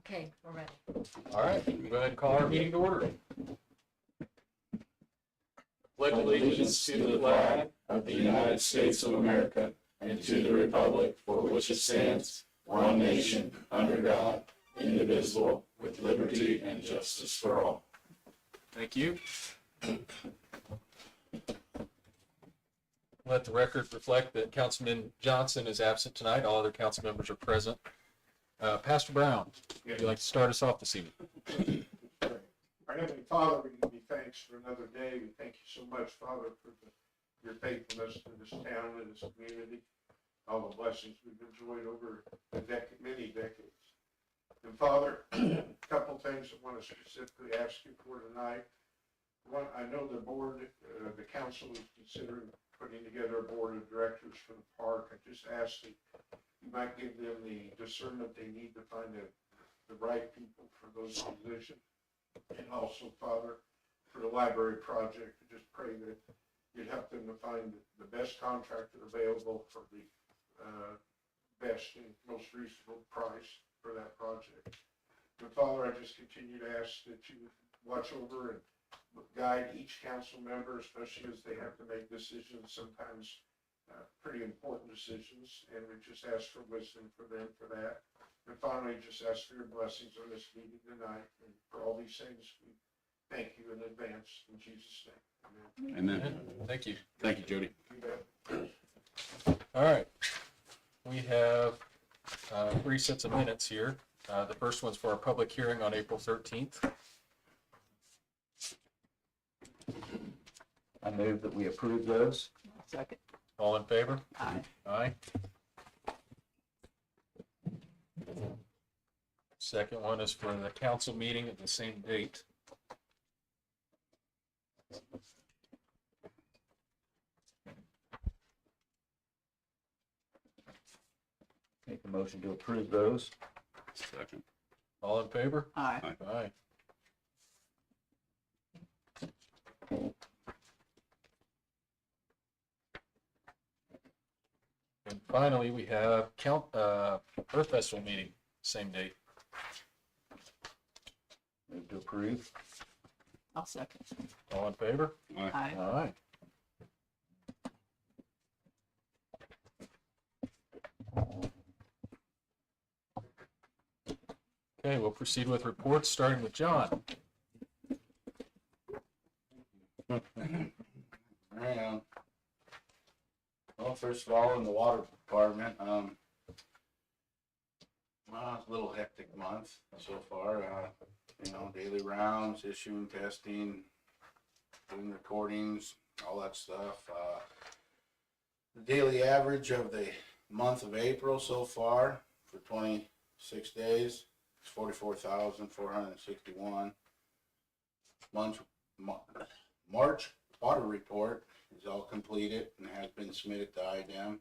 Okay, we're ready. All right, go ahead and call our meeting to order. Pledge allegiance to the flag of the United States of America and to the republic for which it stands, one nation, under God, indivisible, with liberty and justice for all. Thank you. Let the record reflect that Councilman Johnson is absent tonight. All other council members are present. Pastor Brown, would you like to start us off this evening? Our Heavenly Father, we give you thanks for another day. We thank you so much, Father, for your faithfulness to this town and this community, all the blessings we've enjoyed over many decades. And Father, a couple things I want to specifically ask you for tonight. One, I know the board, the council is considering putting together a board of directors for the park. I just asked that you might give them the discernment they need to find the right people for those positions. And also, Father, for the library project, I just pray that you'd help them to find the best contractor available for the best and most reasonable price for that project. But Father, I just continue to ask that you watch over and guide each council member, especially as they have to make decisions, sometimes pretty important decisions, and we just ask for wisdom for them for that. And finally, just ask for your blessings on this meeting tonight, and for all these things, we thank you in advance, in Jesus' name. Amen. Amen. Thank you. Thank you, Jody. You bet. All right. We have 3 sets of minutes here. The first one's for our public hearing on April 13th. I move that we approve those. Second. All in favor? Aye. Aye. Second one is for the council meeting at the same date. Make a motion to approve those. Second. All in favor? Aye. Aye. And finally, we have Earth Festival meeting, same date. Move to approve. I'll second. All in favor? Aye. Aye. Okay, we'll proceed with reports, starting with John. Right. Well, first of all, in the water department, well, it's a little hectic month so far. Daily rounds, issuing, testing, doing recordings, all that stuff. The daily average of the month of April so far for 26 days is 44,461. March water report is all completed and has been submitted to IDEM.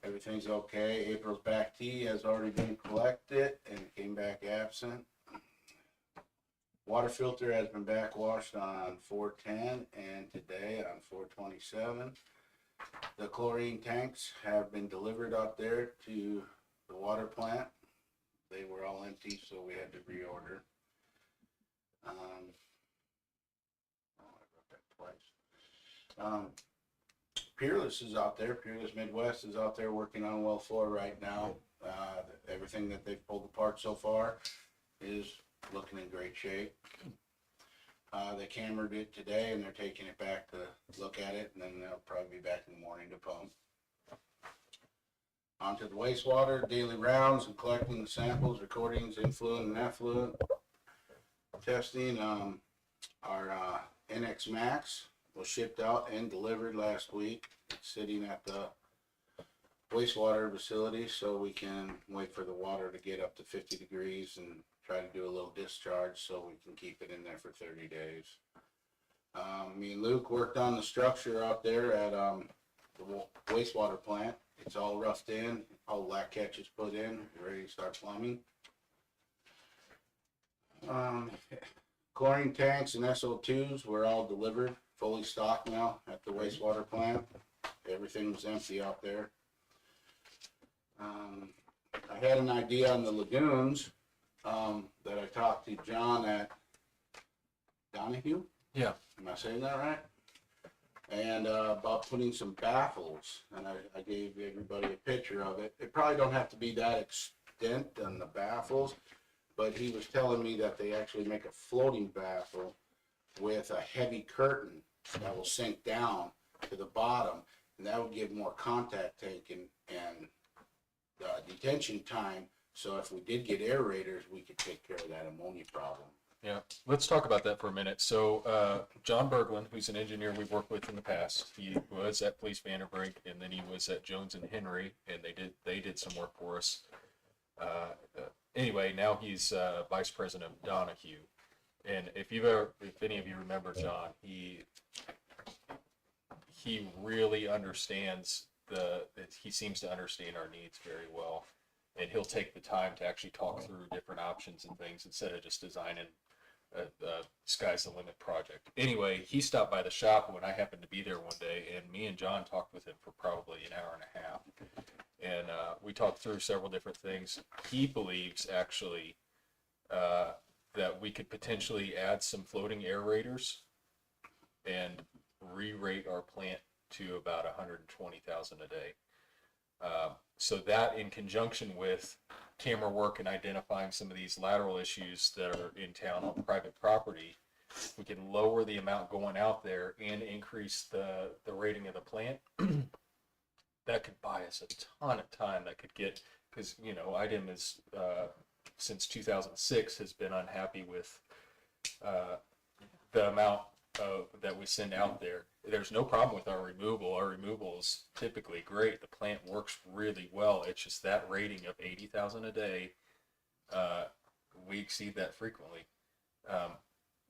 Everything's okay. April's back T has already been collected and it came back absent. Water filter has been backwashed on 410 and today on 427. The chlorine tanks have been delivered out there to the water plant. They were all empty, so we had to reorder. I wrote that twice. Peerless is out there. Peerless Midwest is out there working on well 4 right now. Everything that they've pulled apart so far is looking in great shape. They cambered it today and they're taking it back to look at it, and then they'll probably be back in the morning to pump. Onto the wastewater, daily rounds and collecting the samples, recordings, influent and effluent. Testing, our NX Max was shipped out and delivered last week. It's sitting at the wastewater facility so we can wait for the water to get up to 50 degrees and try to do a little discharge so we can keep it in there for 30 days. Me and Luke worked on the structure out there at the wastewater plant. It's all roughed in, all lac catch is put in, ready to start plumbing. Chlorine tanks and SO2s were all delivered, fully stocked now at the wastewater plant. Everything was empty out there. I had an idea on the lagoons that I talked to John at Donahue. Yeah. Am I saying that right? And about putting some baffles, and I gave everybody a picture of it. It probably don't have to be that extent on the baffles, but he was telling me that they actually make a floating baffle with a heavy curtain that will sink down to the bottom, and that would give more contact taken and detention time. So if we did get aerators, we could take care of that ammonia problem. Yeah, let's talk about that for a minute. So, John Berglund, who's an engineer we've worked with in the past, he was at Police Vanderbrink, and then he was at Jones and Henry, and they did some work for us. Anyway, now he's vice president of Donahue, and if any of you remember John, he really understands he seems to understand our needs very well, and he'll take the time to actually talk through different options and things instead of just designing sky's the limit project. Anyway, he stopped by the shop when I happened to be there one day, and me and John talked with him for probably an hour and a half. And we talked through several different things. He believes actually that we could potentially add some floating aerators and re-rate our plant to about 120,000 a day. So that in conjunction with camera work and identifying some of these lateral issues that are in town on private property, we can lower the amount going out there and increase the rating of the plant. That could buy us a ton of time. That could get, because, you know, IDEM is, since 2006 has been unhappy with the amount that we send out there. There's no problem with our removal. Our removal is typically great. The plant works really well. It's just that rating of 80,000 a day, we exceed that frequently.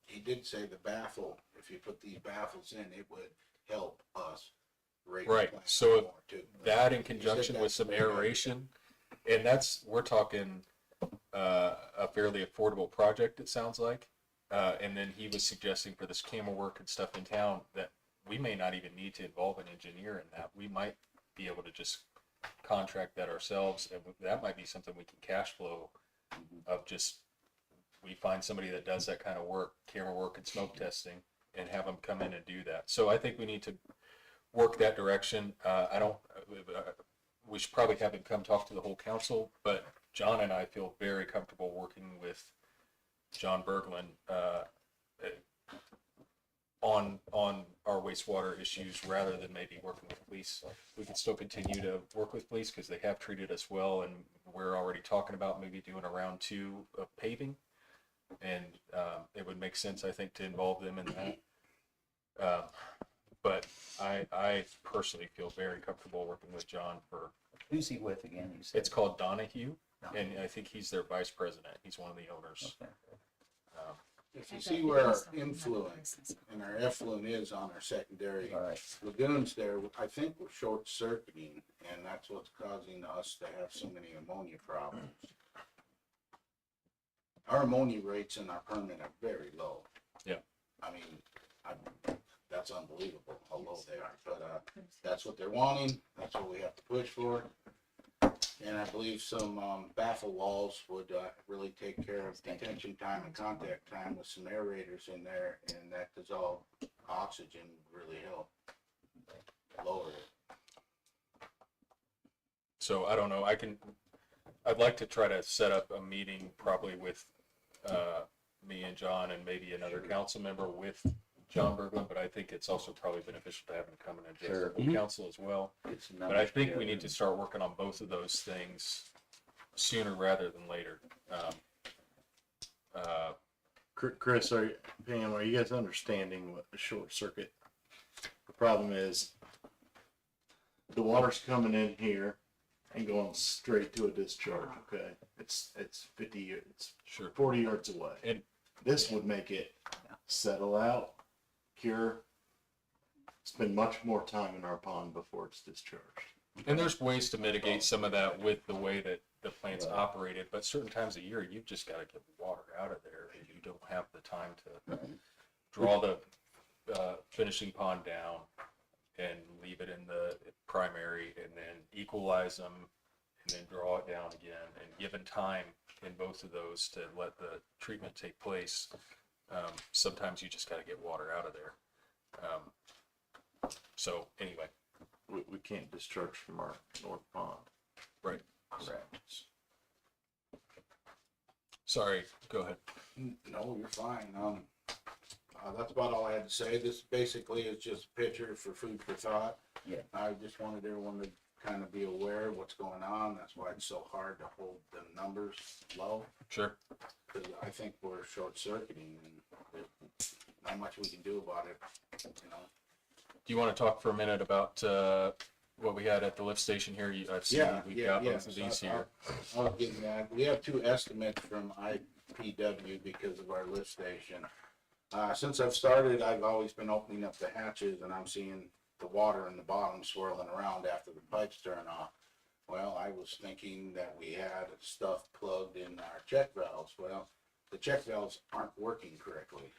He did say the baffle, if you put these baffles in, it would help us rate the Right. plant So more too. that in conjunction that with some before. aeration, and we're talking a fairly affordable project, it sounds like. And then he was suggesting for this camera work and stuff in town that we may not even need to involve an engineer in that. We might be able to just contract that ourselves, and that might be something we can cash flow of just, we find somebody that does that kind of work, camera work and smoke testing, and have them come in and do that. So I think we need to work that direction. We should probably have him come talk to the whole council, but John and I feel very comfortable working with John Berglund on our wastewater issues rather than maybe working with police. We can still continue to work with police because they have treated us well, and we're already talking about maybe doing a round 2 of paving, and it would make sense, I think, to involve them in that. But I personally feel very comfortable working with John for. Who's he with again? You said? It's called Donahue, and I think he's their vice president. He's one of the owners. Okay. If you see where our influent and our effluent is on our secondary All right. lagoons there, I think we're short circuiting, and that's what's causing us to have so many ammonia problems. Our ammonia rates in our permit are very low. Yeah. I mean, that's unbelievable how low they are, but that's what they're wanting, that's what we have to push for. And I believe some baffle walls would really take care of detention time and contact time with some aerators in there, and that dissolved oxygen would really help lower it. So I don't know. I'd like to try to set up a meeting probably with me and John and maybe another council member with John Berglund, but I think it's also probably beneficial to have him come and address Sure. the whole council as well. Get some But I numbers think we together. need to start working on both of those things sooner rather than later. Chris, Pam, are you guys understanding what a short circuit? The problem is the water's coming in here and going straight to a discharge, okay? It's 50 years, it's Sure. 40 yards away. And- This would make it settle out, cure, spend much more time in our pond before it's discharged. And there's ways to mitigate some of that with the way that the plant's Right. operated, but certain times a year, you've just got to get water out of there. And you don't have the time to draw the finishing pond down and leave it in the primary and then equalize them and then draw it down again. And given time in both of those to let the treatment take place. Sometimes you just gotta get water out of there. So anyway, We can't discharge from our north pond. right, Correct. sorry, go ahead. No, you're fine. That's about all I had to say. This basically is just a picture for food for thought. Yeah. I just wanted everyone to kind of be aware of what's going on. That's why it's so hard to hold the numbers low. Sure. Because I think we're short circuiting and there's not much we can do about it, you know. Do you want to talk for a minute about what we had at the lift station here? I've seen we've got both of these here. I'll get that. We have 2 estimates from IPW because of our lift station. Since I've started, I've always been opening up the hatches and I'm seeing the water in the bottom swirling around after the pipes turn off. Well, I was thinking that we had stuff plugged in our check valves. Well, the check valves aren't working correctly.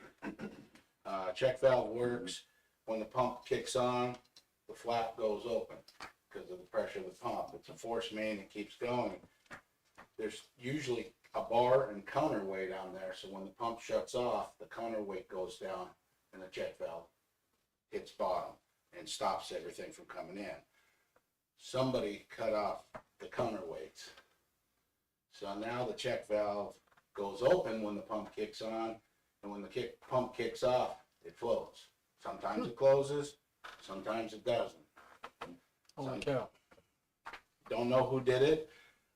Check valve works when the pump kicks on, the flap goes open because of the pressure of the pump. It's a force main that keeps going. There's usually a bar and counterweight on there, so when the pump shuts off, the counterweight goes down and the check valve hits bottom and stops everything from coming in. Somebody cut off the counterweights. So now the check valve goes open when the pump kicks on, and when the pump kicks off, it flows. Sometimes it closes, sometimes it doesn't. Holy cow. Don't know who did it.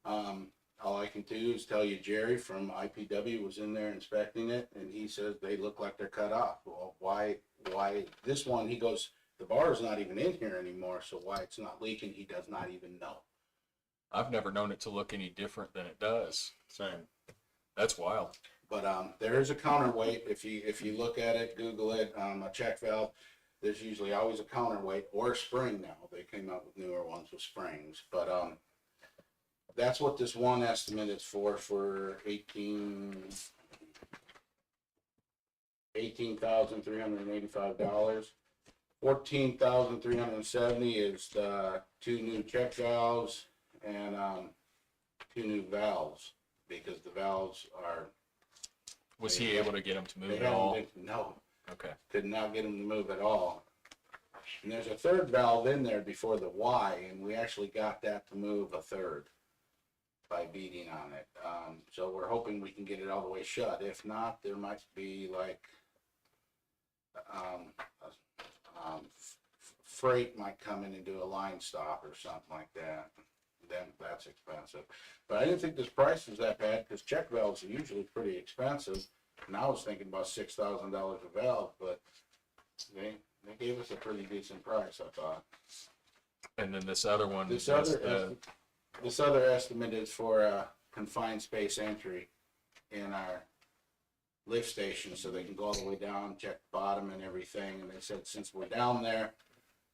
All I can do is tell you Jerry from IPW was in there inspecting it, and he says they look like they're cut off. Well, why this one, he goes, the bar is not even in here anymore, so why it's not leaking, he does not even know. I've never known it to look any different than it does. Same. That's wild. But there is a counterweight. If you look at it, Google it, a check valve, there's usually always a counterweight or a spring now. They came out with newer ones with springs. But that's what this one estimate is for $18,385. $14,370 is the 2 new check valves and 2 new valves, because the valves are. Was he able to get him to move They at all? haven't been- No, Okay. could not get them to move at all. And there's a 3rd valve in there before the Y, and we actually got that to move a 3rd by beating on it. So we're hoping we can get it all the way shut. If not, there might be like freight might come in and do a line stop or something like that. Then that's expensive. But I didn't think this price was that bad, because check valves are usually pretty expensive. And I was thinking about $6,000 a valve, but they gave us a pretty decent price, I thought. And then this other one, This that's other estimate is for a confined space entry in our lift station, so they can go all the way down, check the bottom and everything. And they said since we're down there,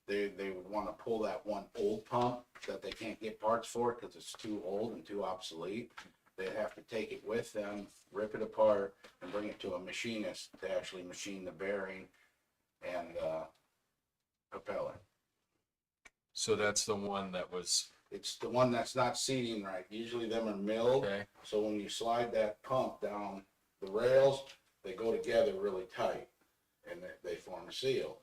they would want to pull that one old pump that they can't get parts for because it's too old and too obsolete. They'd have to take it with them, rip it apart, and bring it to a machinist to actually machine the bearing and propeller. so that's the one that was, It's the one that's not seating right. Usually them are milled. okay. So when you slide that pump down the rails, they go together really tight and they form a seal.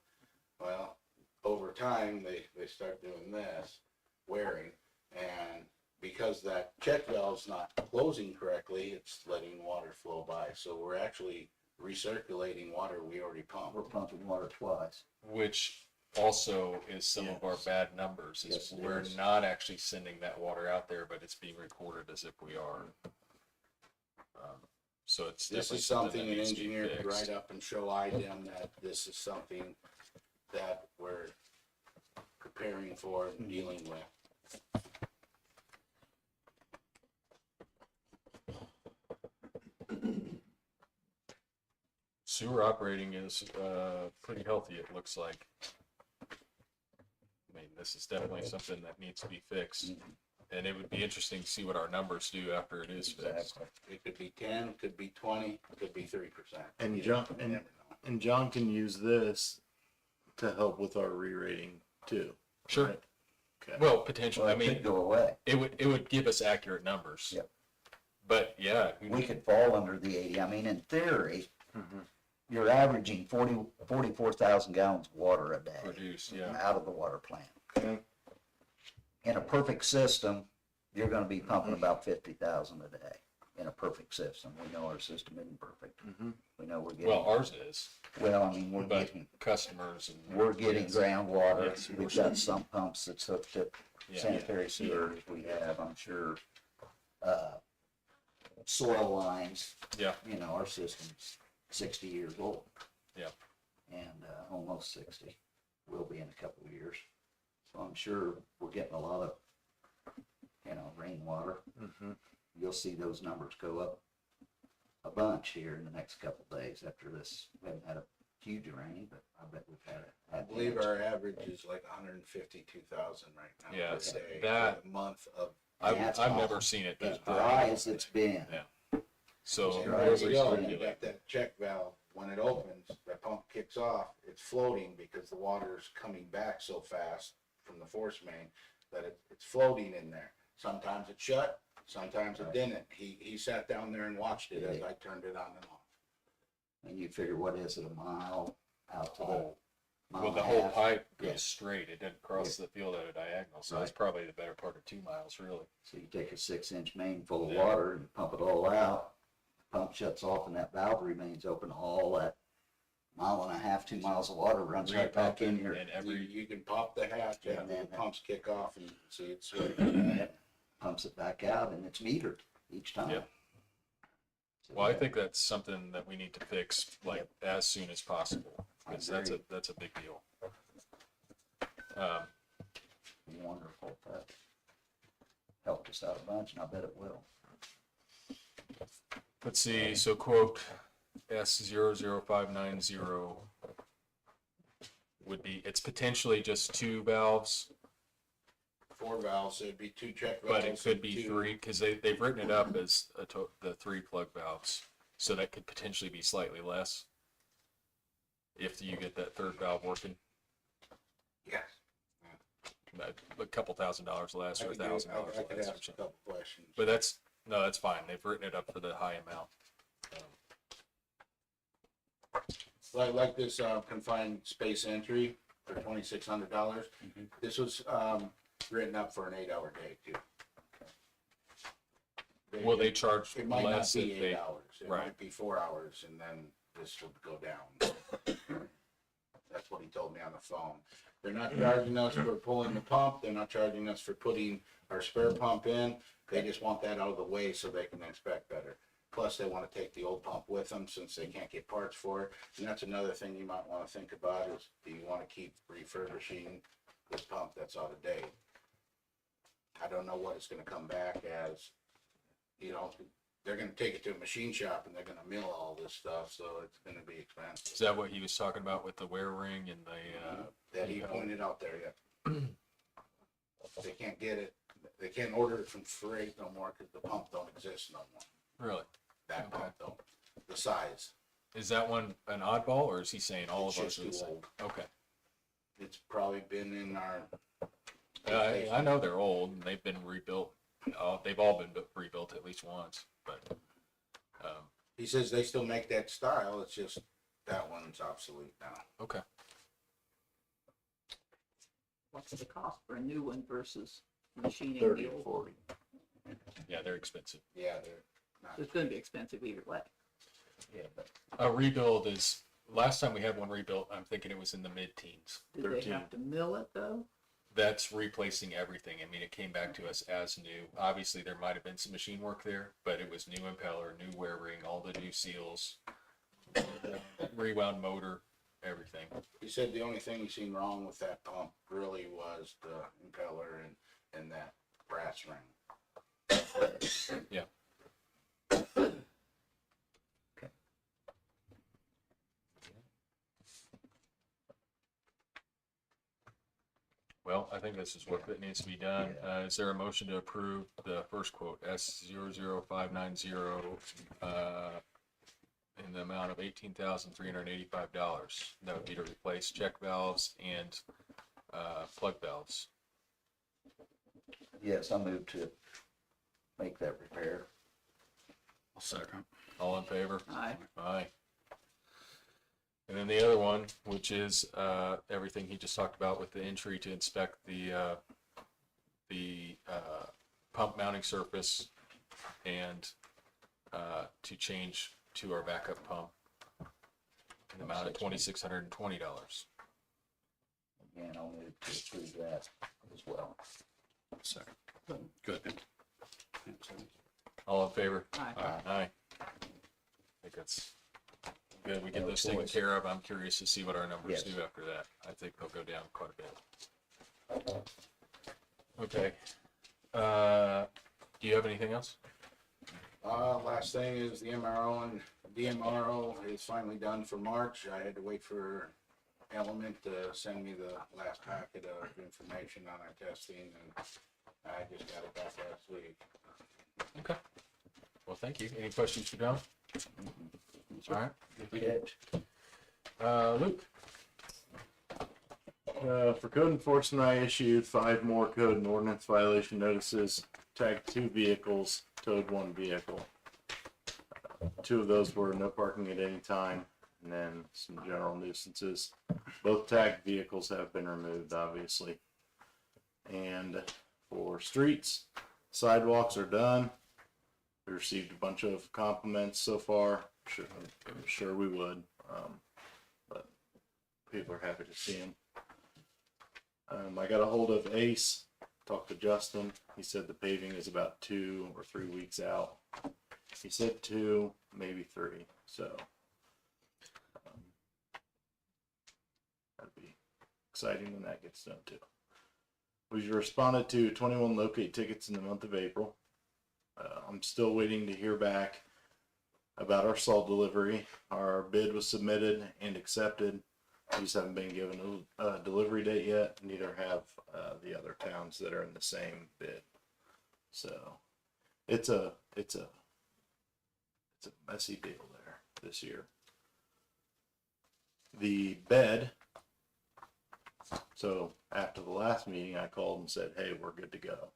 Well, over time, they start doing this, wearing, and because that check valve's not closing correctly, it's letting water flow by. So we're actually recirculating water we already pumped. We're pumping water twice. Which also is some of our Yes. bad numbers. Is Yes, it we're is. not actually sending that water out there, but it's being recorded as if we are. So it's This definitely is something that an needs to be engineer could fixed. write up and show IDEM that this is something that we're preparing for and dealing with. Sewer operating is pretty healthy, it looks like. I mean, this is definitely something that needs to be fixed. And it would be interesting to see what our numbers do after it is fixed. Exactly. It could be 10, could be 20, could be 3%. And You John, never know. and John can use this to help with our re-rating too. Sure. right? Okay. Well, potentially, Well, I it mean, could go away. it would give us accurate numbers. Yep. But yeah, We could fall under the 80. I mean, in theory, Mhm. you're averaging 44,000 gallons of water a day produced, yeah. out of the water plant. Okay. In a perfect system, you're gonna be pumping about 50,000 a day. In a perfect system. We know our system isn't perfect. Mhm. We know we're getting. Well, ours is, Well, I mean, we're but getting, customers and. we're getting yes, groundwater. Yes, We've got sump pumps that's hooked to yeah. sanitary sewers. We have, I'm sure, soil lines. Yeah. You know, our system's 60 years old. Yeah. And, almost 60. Will be in a couple of years. So I'm sure we're getting a lot of, rainwater. Mhm. You'll see those numbers go up a bunch here in the next couple of days after this. We haven't had a huge rain, but I bet we've had I believe our average is like 152,000 right now. Yeah, per day that- for the month of. I've That's I've awful. never seen it as that dry high. as it's been. Yeah. So As And dry there as you it's go, been. you got that check valve, when it opens, that pump kicks off, it's floating because the water's coming back so fast from the force main that it's floating in there. Sometimes it shut, sometimes it didn't. He sat down there and watched it as I turned it on and off. And you figure, what is it, a mile out to the Oh, mile well, and the a whole half? pipe Yeah. goes straight. It doesn't cross the field at a diagonal, so it's Right. probably the better part of 2 miles, really. So you take a 6-inch main full of Yeah. water and you pump it all out. Pump shuts off and that valve remains open. All that mile and a half, 2 miles of water runs right back in here. And You, every, you can pop the hatch Yeah. and then the pumps kick off and see it's swimming. Pumps it back out and it's metered each time. Yep. So, well, I yeah, think that's something that we need to fix like as soon as possible, I because agree. that's a big deal. Wonderful. That helped us out a bunch and I bet it will. Let's see, so quote S00590 would be, it's potentially just 2 valves, 4 valves, so it'd be 2 check valves. but it could be and 2 3, because they've written it up as the 3 plug valves. So that could potentially be slightly less if you get that third valve working, Yes. a couple $1,000s less or $1,000 I could less or ask a something. couple questions. But that's fine. They've written it up for the high amount. Like this confined space entry for $2,600. Mhm. This was written up for an 8-hour day too. Will they charge It might not less be if 8 they? hours. It right. might be 4 hours, and then this would go down. That's what he told me on the phone. They're not charging us for pulling the pump. They're not charging us for putting our spare pump in. They just want that out of the way so they can inspect better. Plus, they want to take the old pump with them since they can't get parts for it. And that's another thing you might want to think about is, do you want to keep refurbishing this pump that's out of date? I don't know what it's going to come back as. You know, they're going to take it to a machine shop and they're going to mill all this stuff, so it's going to be expensive. Is that what he was talking about with the wear ring and the? That he pointed out there, yeah. They can't get it, they can't order it from freight no more because the pump don't exist no more. Really? That Okay. pump don't, the size. Is that one an oddball, or is he saying all It's of us just are the too same? old. Okay. It's probably been in our. I know they're old and they've been rebuilt. They've all been rebuilt at least once, but He says they still make that style, it's just that one's obsolete now. okay. What's the cost for a new one versus machining 30 the or old? 40. Yeah, they're expensive. Yeah, they're not. It's gonna be expensive either way. Yeah, but A rebuild is, last time we had one rebuilt, I'm thinking it was in the mid-teens. Do they 13. have to mill it though? That's replacing everything. I mean, it came back to us as new. Obviously, there might have been some machine work there, but it was new impeller, new wear ring, all the new seals, rewound motor, everything. He said the only thing he seen wrong with that pump really was the impeller and that brass ring. Yeah. Well, I think this is work that needs to be done. Is there a motion to approve the first quote, S00590, in the amount of $18,385? That would be to replace check valves and plug valves. yes, I moved to make that repair. I'll second. All in favor? Aye. Aye. And then the other one, which is everything he just talked about with the entry to inspect the pump mounting surface and to change to our backup pump in the amount of $2,620. Again, I'll move to approve that as well. Second. Good. All in favor? Aye. Aye. I think that's good. We get No those taken choice. care of. I'm curious to see what our numbers Yes. do after that. I think they'll go down quite a bit. Okay. Do you have anything else? Last thing is the MRO and DMRO is finally done for March. I had to wait for Element to send me the last packet of information on our testing, and I just got it back last week. Okay. Well, thank you. Any questions for John? All right. Luke? For code enforcement, I issued 5 more code and ordinance violation notices, tagged 2 vehicles, towed 1 vehicle. 2 of those were no parking at any time, and then some general nuisances. Both tagged vehicles have been removed, obviously. And for streets, sidewalks are done. We received a bunch of compliments so far. I'm sure we would, but people are happy to see them. I got a hold of Ace, talked to Justin. He said the paving is about 2 or 3 weeks out. He said 2, maybe 3. So that'd be exciting when that gets done too. We responded to 21 locate tickets in the month of April. I'm still waiting to hear back about our salt delivery. Our bid was submitted and accepted. We just haven't been given a delivery date yet. Neither have the other towns that are in the same bid. So it's a messy deal there this year. The bed. So after the last meeting, I called and said, "Hey, we're good to go."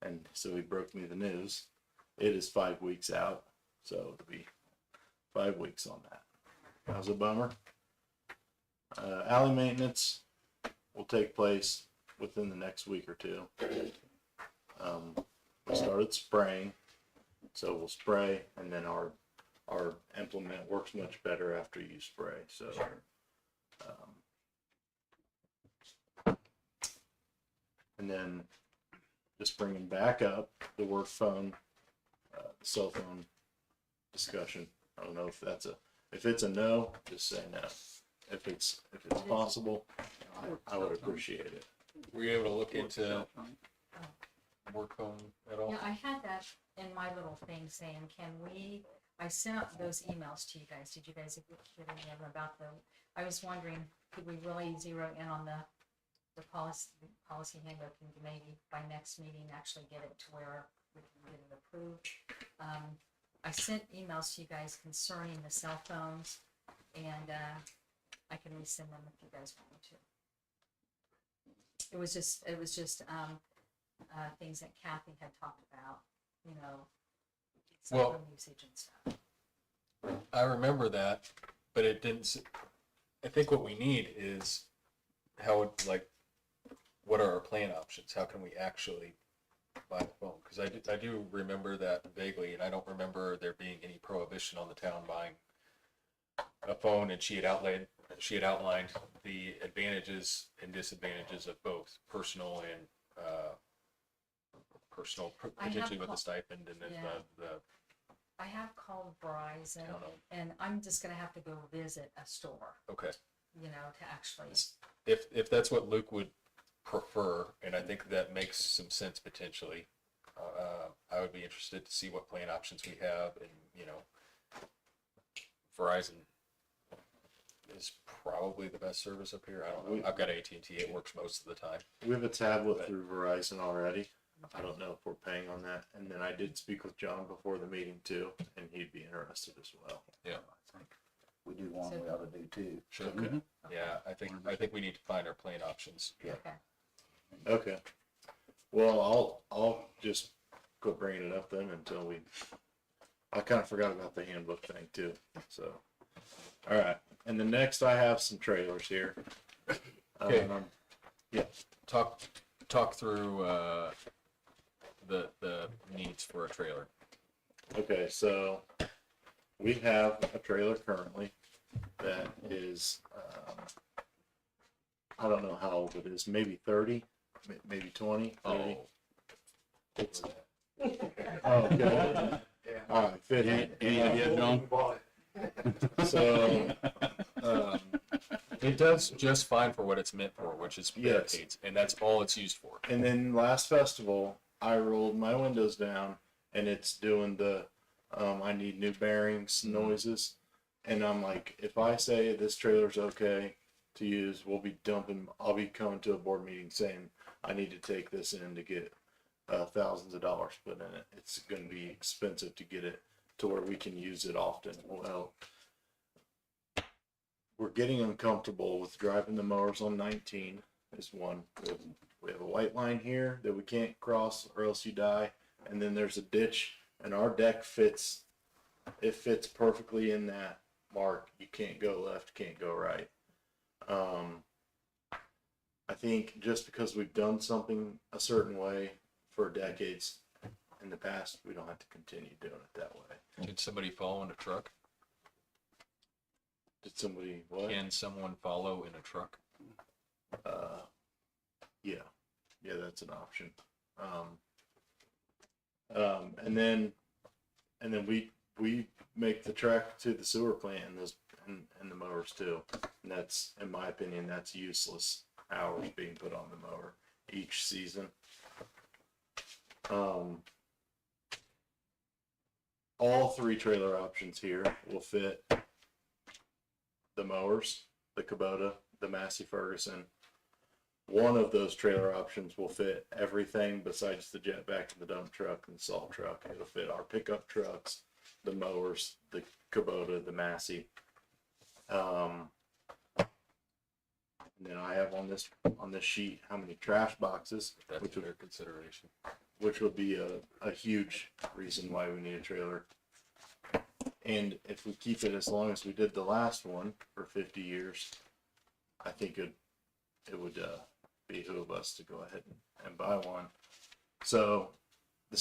And so he broke me the news. It is 5 weeks out, so it'll be 5 weeks on that. That was a bummer. Alley maintenance will take place within the next week or 2. We started spraying, so we'll spray, and then our implement works much better after you spray. So, and then just bringing back up the work phone, the cell phone discussion. I don't know if it's a no, just say no. If it's possible, I would appreciate it. Were you able to look into Cell phone. work phone at all? Yeah, I had that in my little thing saying, I sent out those emails to you guys. Did you guys get any of them about I was wondering, could we really zero in on the policy handbook and maybe by next meeting actually get it to where we can get it approved? I sent emails to you guys concerning the cell phones, and I can resend them if you guys want me to. It was just things that Kathy had talked about, cell Well- phone usage and stuff. I remember that, but it didn't. I think what we need is what are our plan options? How can we actually buy the phone? Because I do remember that vaguely, and I don't remember there being any prohibition on the town buying a phone. And she had outlined the advantages and disadvantages of both personal and potentially with the stipend and then the I have called Verizon, Tell them. and I'm just gonna have to go visit a store, okay. to actually. If that's what Luke would prefer, and I think that makes some sense potentially, I would be interested to see what plan options we have, and Verizon is probably the best service up here. I don't know. I've got AT&T. It works most of the time. We have a tablet through Verizon already. I don't know if we're paying on that. And then I did speak with John before the meeting too, and he'd be interested as well. Yeah. I think we do one, we ought to do 2. Sure. Yeah, I think we need to find our plan options. Okay. Okay. Well, I'll just quit bringing it up then until we I kind of forgot about the handbook thing too. So, all right. And then next I have some trailers here. Okay. Talk through the needs for a trailer. Okay, so we have a trailer currently that is, I don't know how old it is, maybe 30, maybe 20, 30. It's, oh, good. All right, fit in. Any idea, John? So, It does just fine for what it's meant for, which is Yes. barricades, and that's all it's used for. and then last festival, I rolled my windows down and it's doing the, I need new bearings noises. And I'm like, if I say this trailer's okay to use, I'll be coming to a board meeting saying, I need to take this in to get thousands of dollars put in it. It's going to be expensive to get it to where we can use it often. Well, we're getting uncomfortable with driving the mowers on 19 is one. We have a white line here that we can't cross or else you die. And then there's a ditch and our deck fits perfectly in that mark. You can't go left, can't go right. I think just because we've done something a certain way for decades in the past, we don't have to continue doing it that way. Did somebody follow in a truck? Did somebody, what? Can someone follow in a truck? Yeah, that's an option. And then we make the trek to the sewer plant and the mowers too. And that's, in my opinion, that's useless hours being put on the mower each season. All three trailer options here will fit the mowers, the Kubota, the Massey Ferguson. One of those trailer options will fit everything besides the jetback and the dump truck and the salt truck. It'll fit our pickup trucks, the mowers, the Kubota, the Massey. And then I have on this sheet how many trash boxes, That's which would their consideration. be a huge reason why we need a trailer. And if we keep it as long as we did the last one for 50 years, I think it would behoove us to go ahead and buy one. So the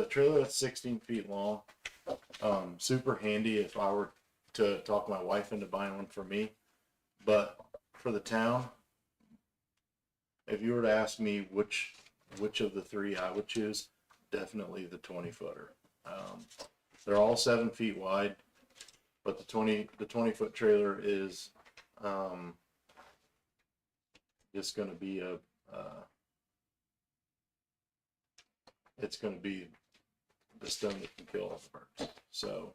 trailer that's 16 feet long, super handy if I were to talk my wife into buying one for me. But for the town, if you were to ask me which of the three I would choose, definitely the 20-footer. They're all 7 feet wide, but the 20-foot trailer is just going to be it's going to be the stone that can kill all the birds. So,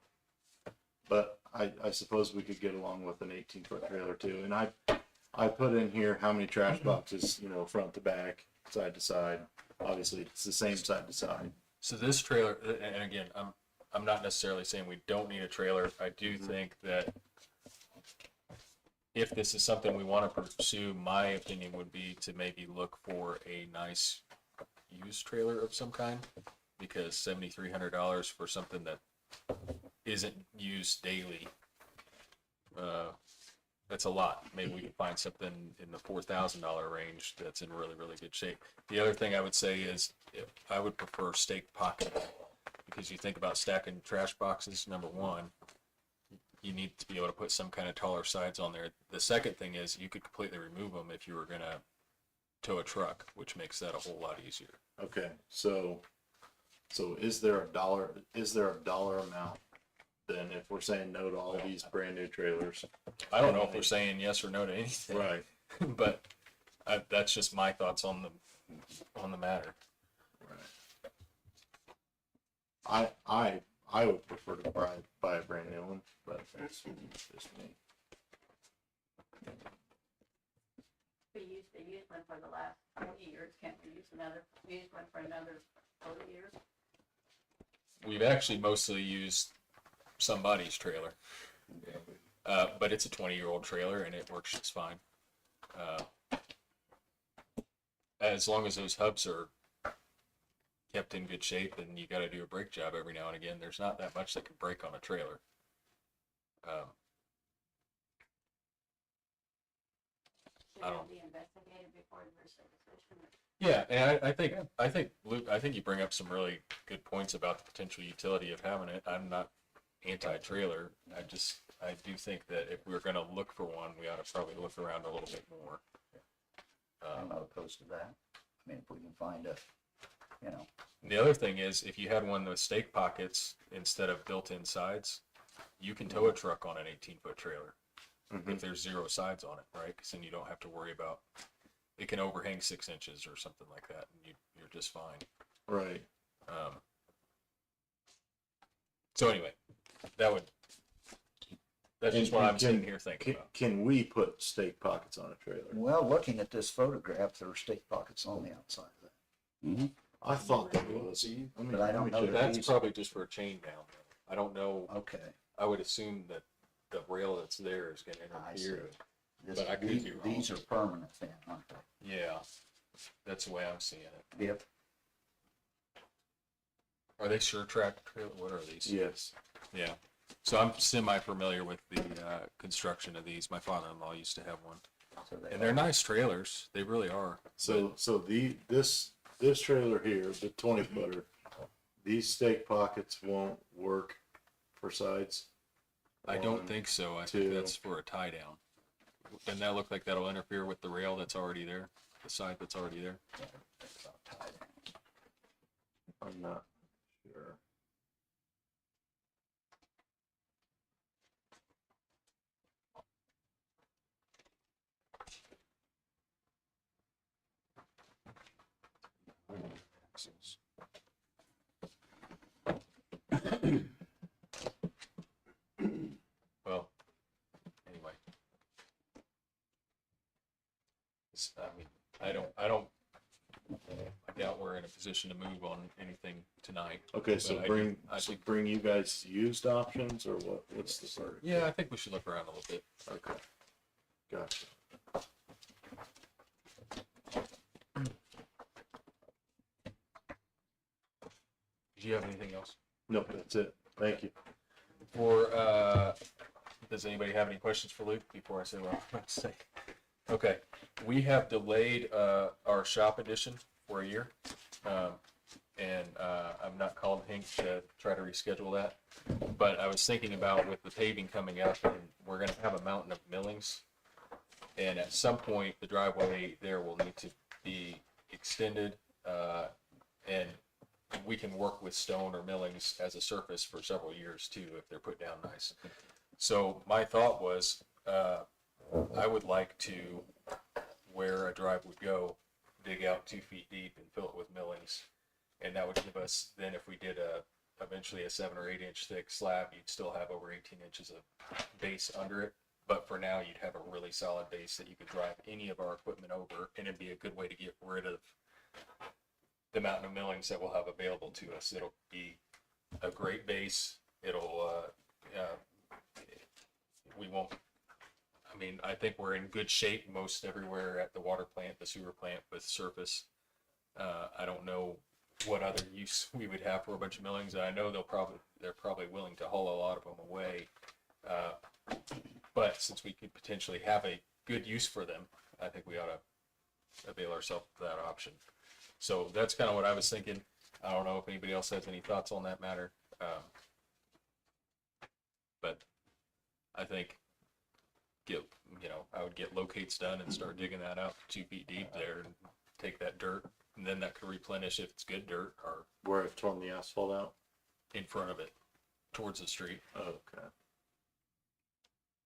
but I suppose we could get along with an 18-foot trailer too. And I put in here how many trash boxes, front to back, side to side. Obviously, it's the same side to side. So this trailer, and again, I'm not necessarily saying we don't need a trailer. I do think that if this is something we want to pursue, my opinion would be to maybe look for a nice used trailer of some kind, because $7,300 for something that isn't used daily, that's a lot. Maybe we can find something in the $4,000 range that's in really, really good shape. The other thing I would say is I would prefer stake pocket, because you think about stacking trash boxes, number one, you need to be able to put some kind of taller sides on there. The second thing is you could completely remove them if you were going to tow a truck, which makes that a whole lot easier. Okay, so is there a dollar amount then if we're saying no to all these brand new trailers? I don't know if we're saying yes or no to anything, Right. but that's just my thoughts on the matter. Right. I would prefer to buy a brand new one, but that's just me. We used to use one for the last 40 years, can't we use one for another 40 years? We've actually mostly used somebody's trailer, but it's a 20-year-old trailer and it works just fine. As long as those hubs are kept in good shape, then you gotta do a brake job every now and again. There's not that much that can break on a trailer. Should I it don't- be investigated before there's a decision? Yeah, and I think Luke, I think you bring up some really good points about the potential utility of having it. I'm not anti-trailer. I do think that if we're gonna look for one, we ought to probably look around a little bit more. I'm not opposed to that. I mean, if we can find a, you know, And the other thing is, if you had one with stake pockets instead of built-in sides, you can tow a truck on an 18-foot trailer if there's 0 sides on it, right? Because then you don't have to worry about, it can overhang 6 inches or something like that, and you're just fine. Right. So anyway, that's just what I'm sitting here thinking about. Can we put stake pockets on a trailer? well, looking at this photograph, there are stake pockets on the outside of that. I thought there was. But I don't know check. that That's probably just for a chain down. I don't know. Okay. I would assume that the rail that's there is gonna I see. interfere. This, But I could these, be wrong. these are permanent then, aren't they? Yeah, that's the way I'm seeing it. Yep. Are they sure track trailer? What are these? Yes. Yeah. So I'm semi-familiar with the construction of these. My father-in-law used to have one, So they and they're are. nice trailers. They really are. So this trailer here, the 20-footer, these stake pockets won't work for sides. I don't One, think so. I two. think that's for a tie down. Doesn't that look like that'll interfere with the rail that's already there, the side that's already there? That's about tied in. I'm not sure. Well, anyway. I mean, I doubt we're in a position to move on anything tonight. Okay, so But I think- bring you guys used options or what? What's the verdict? Yeah, I think we should look around a little bit. Okay. Gotcha. Do you have anything else? Nope, that's it. Thank you. Does anybody have any questions for Luke before I say what I'm about to say? Okay, we have delayed, our shop edition for a year. I'm not calling Hank to try to reschedule that. But I was thinking about with the paving coming up, and we're gonna have a mountain of millings. And at some point, the driveway there will need to be extended, and we can work with stone or millings as a surface for several years too, if they're put down nice. So my thought was, I would like to, where a drive would go, dig out 2 feet deep and fill it with millings. And that would give us, then if we did eventually a 7 or 8 inch thick slab, you'd still have over 18 inches of base under it. But for now, you'd have a really solid base that you could drive any of our equipment over, and it'd be a good way to get rid of the mountain of millings that we'll have available to us. It'll be a great base. It'll, we won't, I mean, I think we're in good shape most everywhere at the water plant, the sewer plant with surface. I don't know what other use we would have for a bunch of millings. I know they're probably willing to haul a lot of them away. But since we could potentially have a good use for them, I think we ought to avail ourselves of that option. So that's kind of what I was thinking. I don't know if anybody else has any thoughts on that matter. But I think I would get locates done and start digging that out 2 feet deep there and take that dirt, and then that could replenish if it's good dirt or Where I've torn the asphalt out. in front of it towards the street. Okay.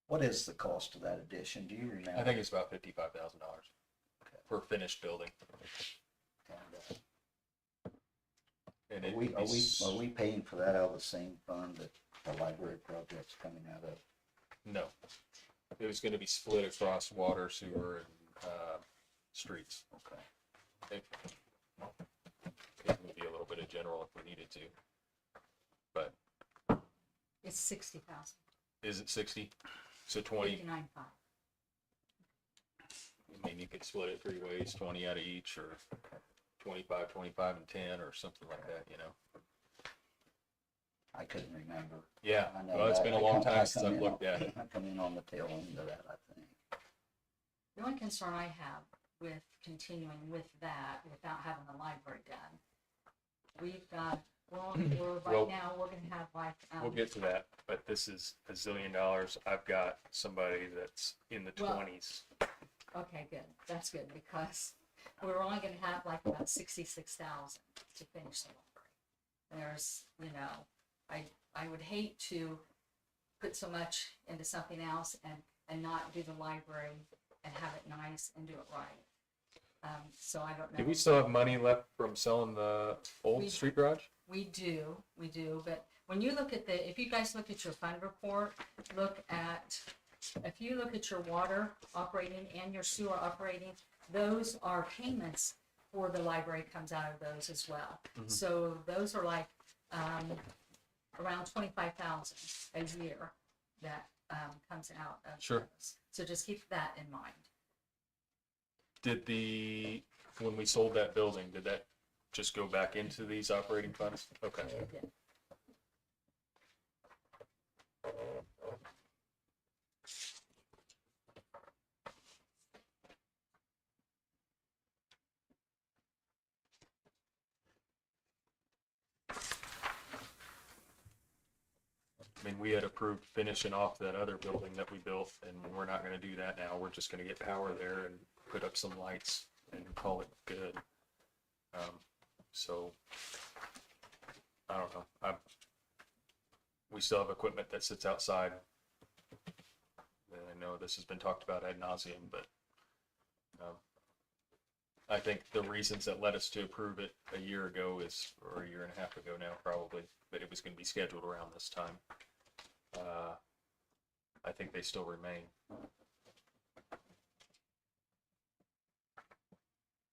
What is the cost of that addition? Do you remember? I think it's about $55,000 for a finished building. And Are we paying for that out of the same fund that the library project's coming out of? No, it was going to be split across water, sewer, and streets. Okay. It would be a little bit of general if we needed to. But It's 60,000, is it 60? So 20. 59.5. I mean, you could split it 3 ways, 20 out of each, or 25, 25 and 10 or something like that, you know? I couldn't remember. Yeah, I know well, it's that. been a I long come- I time since come I've in looked on- at it. I come in on the tail end of that, I think. The only concern I have with continuing with that without having the library done, we've got, well, we're, Well, right now, we're gonna have like, We'll get to that, but this is $1 zillion. I've got somebody that's in the Well- 20s. okay, good, that's good, because we're only gonna have like about 66,000 to finish the library. There's, you know, I would hate to put so much into something else and not do the library and have it nice and do it right. So I don't know. Do we still have money left from selling the old We- street garage? We do, but when you look at if you guys look at your fund report, if you look at your water operating and your sewer operating, those are payments for the library comes out of those as well. So those are like, around 25,000 a year that, comes out of Sure. those. So just keep that in mind. When we sold that building, did that just go back into these operating funds? Okay. Yeah. I mean, we had approved finishing off that other building that we built, and we're not gonna do that now. We're just gonna get power there and put up some lights and call it good. So, I don't know. We still have equipment that sits outside. And I know this has been talked about ad nauseum, but I think the reasons that led us to approve it a year ago or a year and a half ago now, probably, that it was gonna be scheduled around this time. I think they still remain.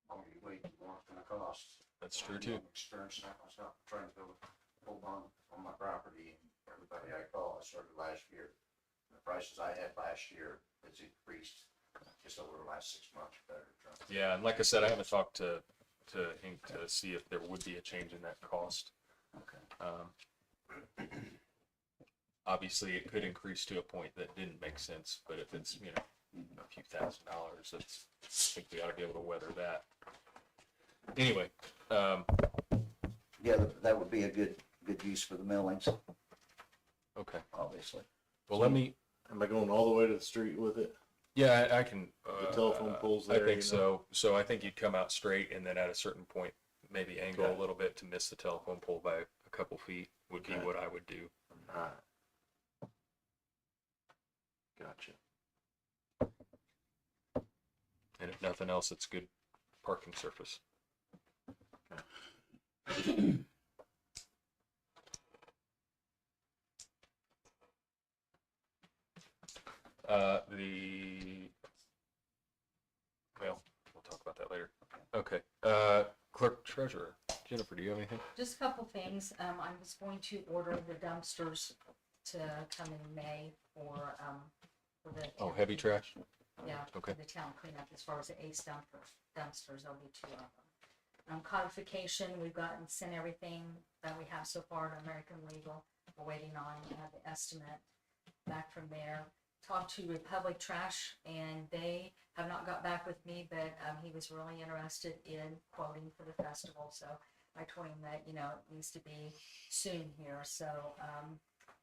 Longer you wait, the more it's gonna cost. That's true too. I'm experiencing that myself, trying to build a full barn on my property, and everybody I call, I started last year. The prices I had last year has increased just over the last 6 months, better. Yeah, and like I said, I haven't talked to Inc. to see if there would be a change in that cost. Okay. Obviously, it could increase to a point that didn't make sense, but if it's, you know, a few $1,000s, that's, I think we ought to be able to weather that. Anyway, Yeah, that would be a good use for the millings, okay. obviously. Well, let me, Am I going all the way to the street with it? yeah, I can. The telephone poles I there, think you know? so. So I think you'd come out straight and then at a certain point, maybe angle Okay. a little bit to miss the telephone pole by a couple feet would be Okay. what I would do. Alright. Gotcha. And if nothing else, it's good parking surface. Well, we'll talk about that later. Okay, clerk treasurer, Jennifer, do you have anything? Just a couple things. I was going to order the dumpsters to come in May for the. Oh, heavy trash? Yeah. Okay. For the town cleanup, as far as the ACE dumpsters, there'll be 2 of them. Codification, we've sent everything that we have so far to American Legal. We're waiting on the estimate back from there. Talked to Republic Trash, and they have not got back with me, but he was really interested in quoting for the festival. So I told him that, you know, it needs to be soon here. So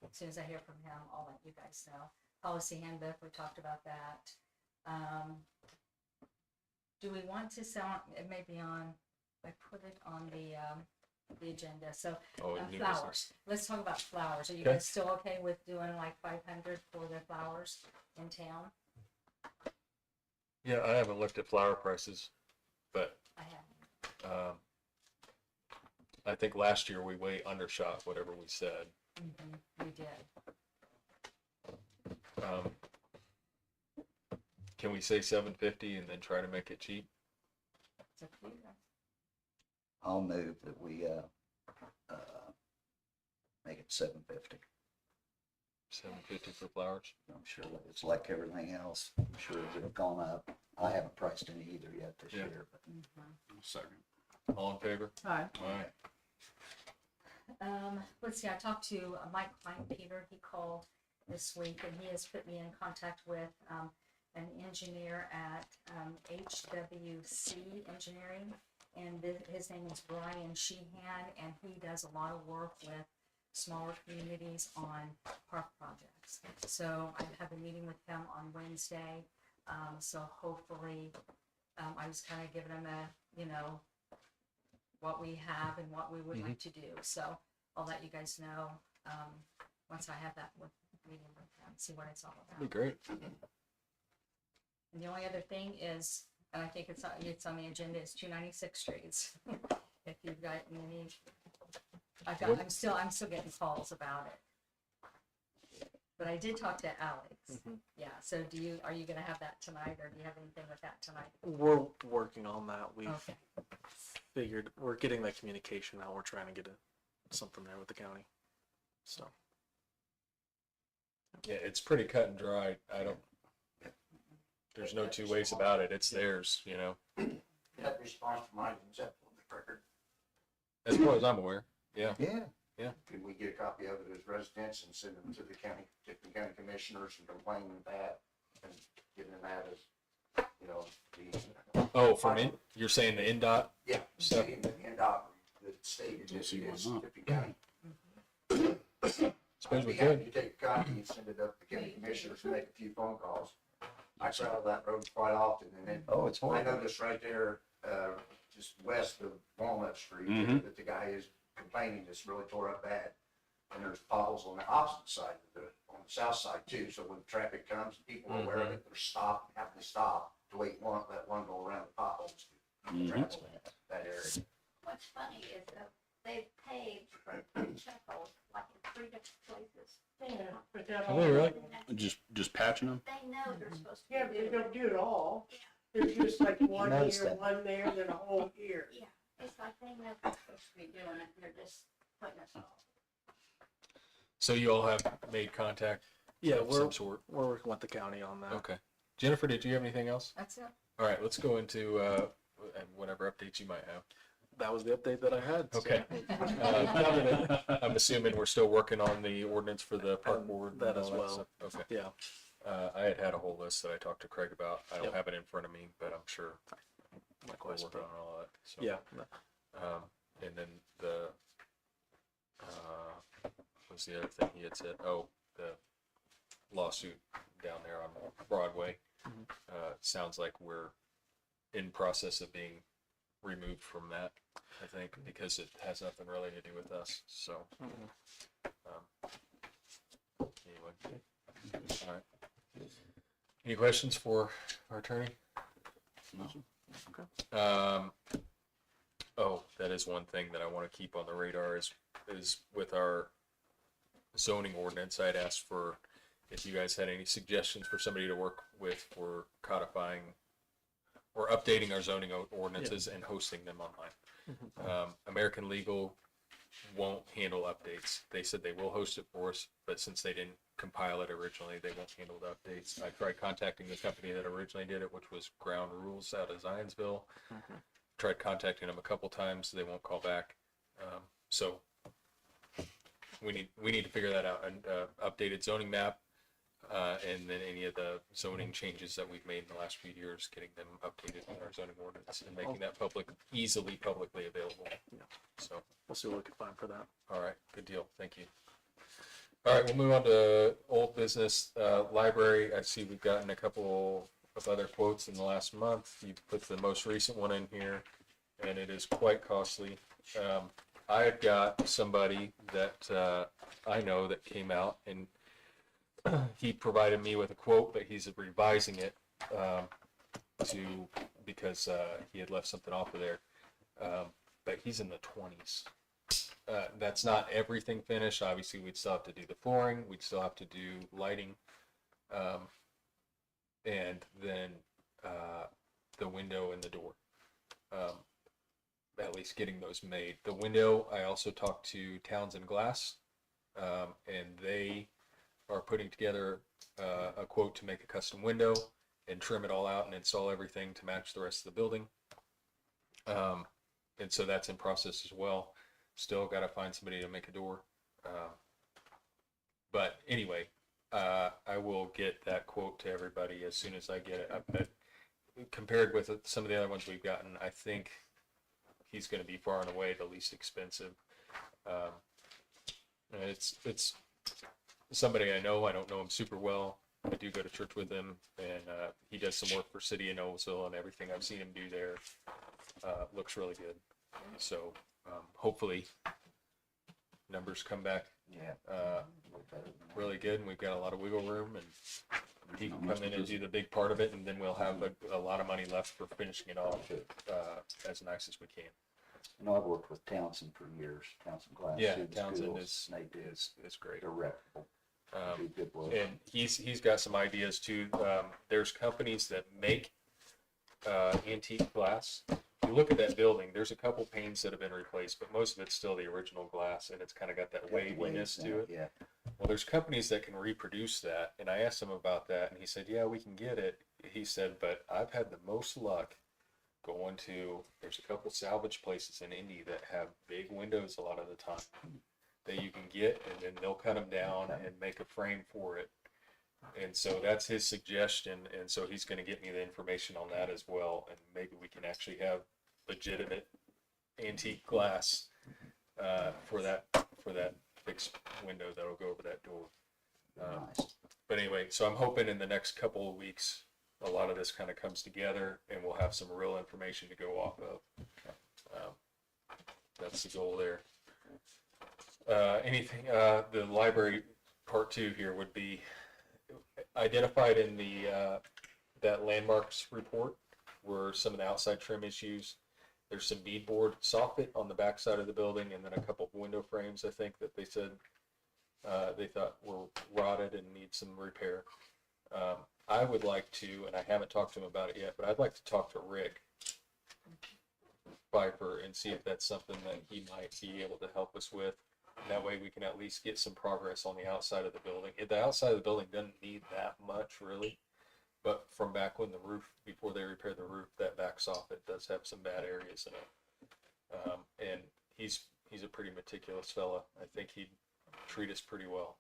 as soon as I hear from him, I'll let you guys know. Policy handbook, we talked about that. Do we want to sell, it may be on, I put it on the agenda, so Oh, new flowers. business. Let's talk about flowers. Are you Okay. guys still okay with doing like 500 for the flowers in town? Yeah, I haven't looked at flower prices, but I haven't. I think last year we way undershot whatever we said. We did. Can we say 750 and then try to make it cheap? It's up to you guys. I'll move that we, make it 750. 750 for flowers? I'm sure that it's like everything else. I'm sure it's gone up. I haven't priced any either yet this Yeah. year, but Second. All in favor? Hi. All right. Let's see, I talked to Mike Klein Peter, he called this week, and he has put me in contact with, an engineer at, HWC Engineering, and his name is Brian Sheehan, and he does a lot of work with smaller communities on park projects. So I have a meeting with him on Wednesday, so hopefully, I was kind of giving him what we have and what we would like to do, so I'll let you guys know, once I have that meeting with them, see what it's all about. Be great. And the only other thing is, and I think it's on the agenda, is 296 streets. If you've got any, I'm still getting calls about it. But I did talk to Alex. Yeah, so are you gonna have that tonight, or do you have anything with that tonight? We're working on that. We've Okay, figured we're getting that communication now. We're trying to get something there with the county. So Yeah, it's pretty cut and dry. There's no two ways about it. It's theirs, That response from mine is acceptable on the record. as far as I'm aware. Yeah. Yeah. Could we get a copy of it as residents and send them to the county commissioners and complaining that and giving them that as, the. Oh, you're saying the NDOT? Yeah, Stuff. saying that the NDOT, the state Don't is see why not. Tippecanoe County. Suppose we I'd be happy could. to take a copy and send it up to the county commissioners and make a few phone calls. I travel that road quite often, and then Oh, it's I horrible. noticed right there, just west of Walnut Street, that the guy is complaining it's really tore up bad. And there's potholes on the opposite side on the south side too, so when traffic comes, people are aware of it, they're having to stop to let one go around the potholes to travel that area. What's funny is that they've paved check holes like in 3 different places. Oh, really? Just patching them? They know they're supposed to. Yeah, but they don't do it all. Yeah. There's just like one Noticed here, that. one there, then a whole here. Yeah, it's like they know they're supposed to be doing it, they're just putting us off. So you all have made contact yeah, of some sort? we're working with the county on that. Okay. Jennifer, did you have anything else? that's it. All right, let's go into whatever updates you might have. That was the update that I had. so- Okay. I'm assuming we're still working on the ordinance for the park And board. that and as all well. stuff? Okay. Yeah. I had a whole list that I talked to Craig about. I don't Yep. have it in front of me, but I'm sure we're Likewise. working on all that. So. Yeah. And then what's the other thing he had said? Oh, the lawsuit down there on Broadway. Sounds like we're in process of being removed from that, I think, because it has nothing really to do with us. So, anyway, all right. Any questions for our attorney? No. Oh, that is one thing that I want to keep on the radar is with our zoning ordinance. I'd asked for if you guys had any suggestions for somebody to work with for codifying or updating our zoning ordinances and hosting them online. American Legal won't handle updates. They said they will host it for us, but since they didn't compile it originally, they won't handle the updates. I tried contacting the company that originally did it, which was Ground Rules out of Zionsville. Tried contacting them a couple times. They won't call back. So we need to figure that out. An updated zoning map, and then any of the zoning changes that we've made in the last few years, getting them updated in our zoning ordinance and making that easily publicly available. Yeah. So, We'll see what we can find for that. all right, good deal. Thank you. All right, we'll move on to old business. Library, I see we've gotten a couple of other quotes in the last month. You put the most recent one in here, and it is quite costly. I had got somebody that I know that came out, and he provided me with a quote, but he's revising it because he had left something off of there. But he's in the 20s. That's not everything finished. Obviously, we'd still have to do the flooring. We'd still have to do lighting. And then the window and the door. At least getting those made. The window, I also talked to Townsend Glass, and they are putting together a quote to make a custom window and trim it all out and install everything to match the rest of the building. and so that's in process as well. Still got to find somebody to make a door. But anyway, I will get that quote to everybody as soon as I get it. Compared with some of the other ones we've gotten, I think he's going to be far and away the least expensive. And it's somebody I know. I don't know him super well. I do go to church with him, and he does some work for City of Noblesville, and everything I've seen him do there looks really good. So hopefully numbers come back really good, and we've got a lot of wiggle room, and he can come in and do the big part of it, and then we'll have a lot of money left for finishing it off as nice as we can. You know, I've worked with Townsend for years, Townsend Glass. Yeah, through the Townsend schools, and they do. is great. They're reputable. Do good work. And he's got some ideas too. There's companies that make antique glass. If you look at that building, there's a couple panes that have been replaced, but most of it's still the original glass, and it's kind of got that Got the waviness waves in to it. Yeah. Well, there's companies that can reproduce that, and I asked him about that, and he said, yeah, we can get it. He said, but I've had the most luck going to, there's a couple salvage places in Indy that have big windows a lot of the time that you can get, and then they'll cut them down and make a frame for it. And so that's his suggestion, and so he's going to get me the information on that as well, and maybe we can actually have legitimate antique glass for that fixed window that'll go over that door. Nice. But anyway, so I'm hoping in the next couple of weeks, a lot of this kind of comes together, and we'll have some real information to go off of. That's the goal there. The library part 2 here would be identified in the that landmarks report were some of the outside trim issues. There's some beadboard soffit on the back side of the building, and then a couple of window frames, I think, that they said they thought were rotted and need some repair. I would like to, and I haven't talked to him about it yet, but I'd like to talk to Rick Pfeiffer and see if that's something that he might be able to help us with. That way we can at least get some progress on the outside of the building. The outside of the building doesn't need that much, really. But from back when the roof, before they repaired the roof, that back soffit does have some bad areas in it. And he's a pretty meticulous fella. I think he'd treat us pretty well.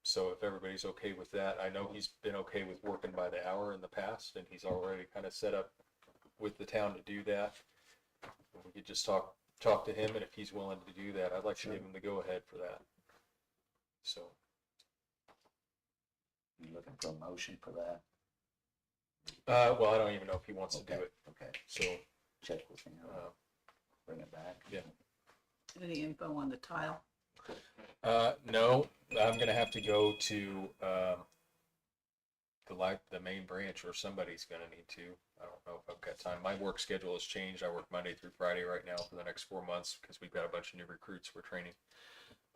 So if everybody's okay with that, I know he's been okay with working by the hour in the past, and he's already kind of set up with the town to do that. We could just talk to him, and if he's willing to do that, I'd like to give him the go-ahead for that. So. You looking for a motion for that? Well, I don't even know if he wants to do it. Okay. So, Check with him. Bring it back. yeah. Any info on the tile? No, I'm gonna have to go to the main branch, or somebody's gonna need to. I don't know if I've got time. My work schedule has changed. I work Monday through Friday right now for the next 4 months because we've got a bunch of new recruits we're training.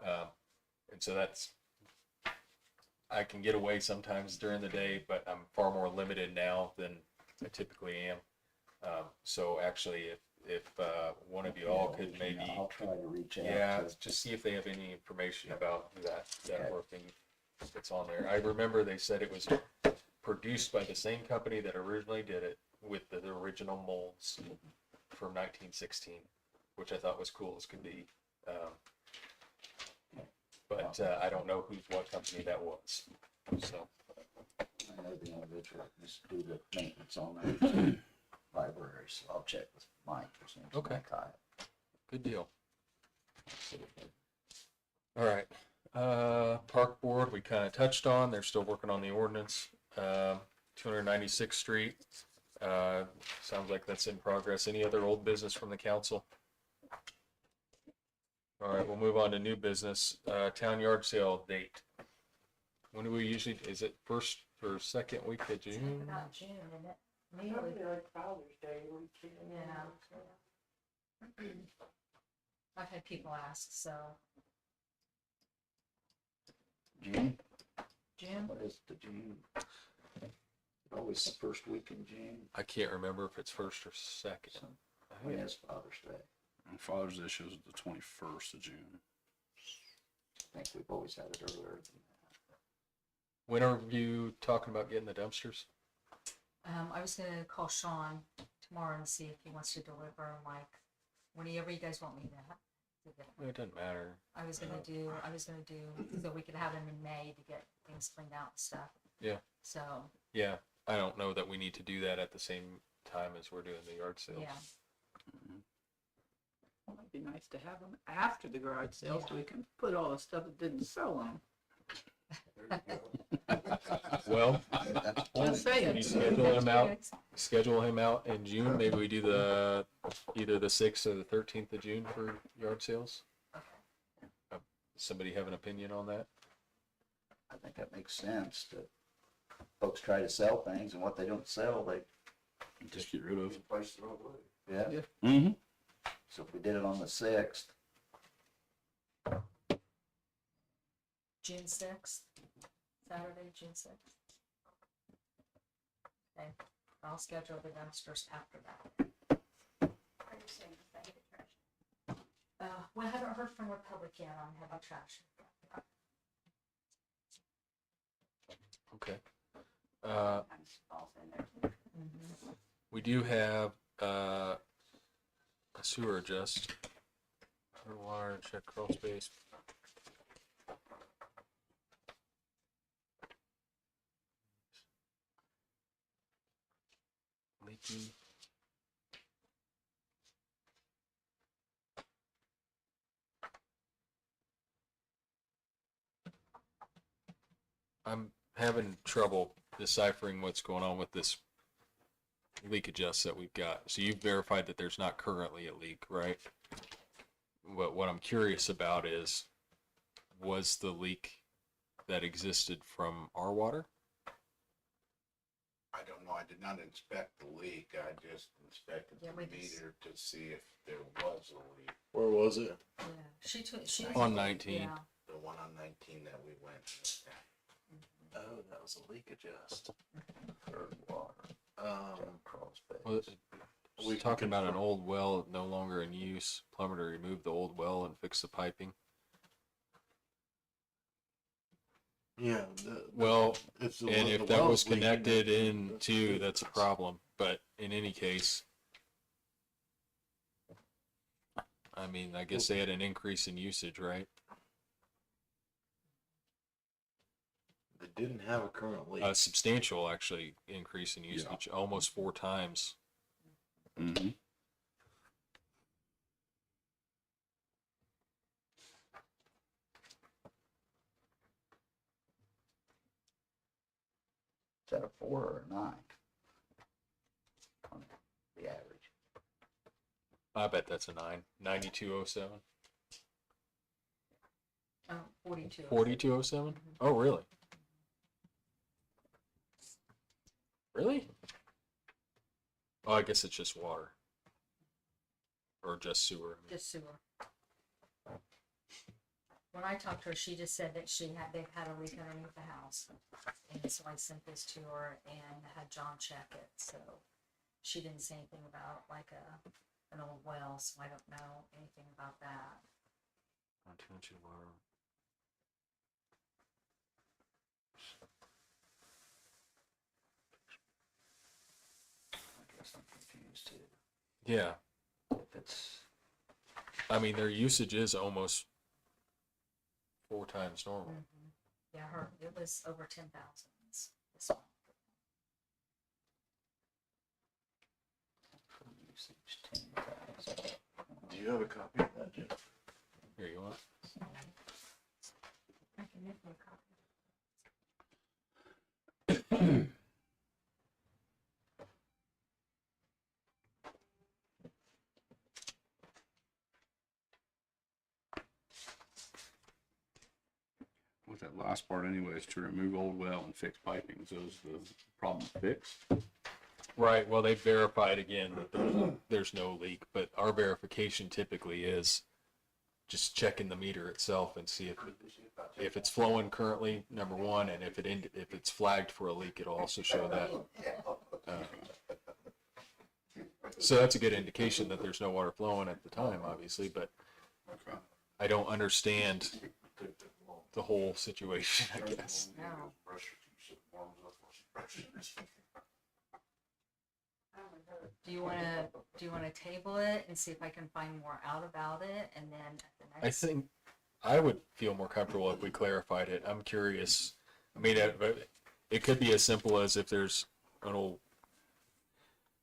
And so I can get away sometimes during the day, but I'm far more limited now than I typically am. So actually, if one of you all could maybe, I'll try to reach out. yeah, to- just see if they have any information about that Okay. working that's on there. I remember they said it was produced by the same company that originally did it with the original molds from 1916, which I thought was cool as could be. But I don't know what company that was. So I know the individual that used to do the maintenance on the library, so I'll check with Mike. His name's Okay. Mike Hyatt. good deal. All right. Park board, we kind of touched on. They're still working on the ordinance. 296th Street. Sounds like that's in progress. Any other old business from the council? All right, we'll move on to new business. Town yard sale date. When do we usually, is it first or second week of It's June? about June, isn't it? Maybe, Probably like Father's Day weekend. yeah. I've had people ask, so June? June, What is the June? Always the first week in June. I can't remember if it's first or second. When is Father's Day? And Father's Day shows the 21st of June. I think we've always had it earlier than that. When are you talking about getting the dumpsters? I was gonna call Sean tomorrow and see if he wants to deliver them like whenever you guys want me to get it. It doesn't matter. I was gonna do, so we could have them in May to get things cleaned out and stuff. Yeah. So, Yeah, I don't know that we need to do that at the same time as we're doing the yard sales. yeah, It'd be nice to have them after the garage sale so we can put all the stuff that didn't sell on Well, Just saying. you schedule him out in June. Maybe we do either the 6th or the 13th of June for yard sales. Somebody have an opinion on that? I think that makes sense to folks try to sell things and what they don't sell, they, Just get rid of. Place the road away. yeah. Yeah. Mm-hmm. So if we did it on the 6th, June 6th, Saturday, June 6th. Okay, I'll schedule the dumpsters after that. Are you saying the same trash? Well, I haven't heard from Republic yet on heavy trash. Okay. Sometimes falls in there too. We do have a sewer adjust. For water, check crawl space. Leaky. I'm having trouble deciphering what's going on with this leak adjust that we've got. So you've verified that there's not currently a leak, right? But what I'm curious about is, was the leak that existed from our water? I don't know, I did not inspect the leak, I just inspected Yeah, the we just- meter to see if there was a leak. Where was it? Yeah, she. On 19. Yeah, The one on 19 that we went to. Oh, that was a leak adjust. third water, crawl space. Well, we're talking about an old well no longer in use. Plumber to remove the old well and fix the piping. Yeah. Well, if the, and the if that well's was leaking, connected that's in too, good. that's a problem. But in any case, I mean, I guess they had an increase in usage, right? They didn't have a current leak. A substantial, actually, increase in usage, almost 4 times. Mm-hmm. Is that a 4 or a 9? On the average. I bet that's a 9. 9207. 42. 4207? Oh, really? Really? Oh, I guess it's just water. Or just sewer. I mean. Just sewer. When I talked to her, she just said that they've had a leak underneath the house. And so I sent this to her and had John check it, so she didn't say anything about like an old well, so I don't know anything about that. Not too much water. I guess I'm confused too. Yeah. If it's, I mean, their usage is almost 4 times normal. Yeah, it was over 10,000 this month. usage 10,000. Do you have a copy of that, Jeff? Here, you want? I can make you a copy. With that last part anyways, to remove old well and fix piping, so is the problem fixed? Right. Well, they verified again that there's no leak, but our verification typically is just checking the meter itself and see if it's flowing currently, number one, and if it's flagged for a leak, it'll also show that. So that's a good indication that there's no water flowing at the time, obviously, but Okay. I don't understand the whole situation, I guess. No. Pressure keeps it warms up. Pressure. I only heard do you wanna table it and see if I can find more out about it, and then at the I next? think I would feel more comfortable if we clarified it. I'm curious. I mean, it could be as simple as if there's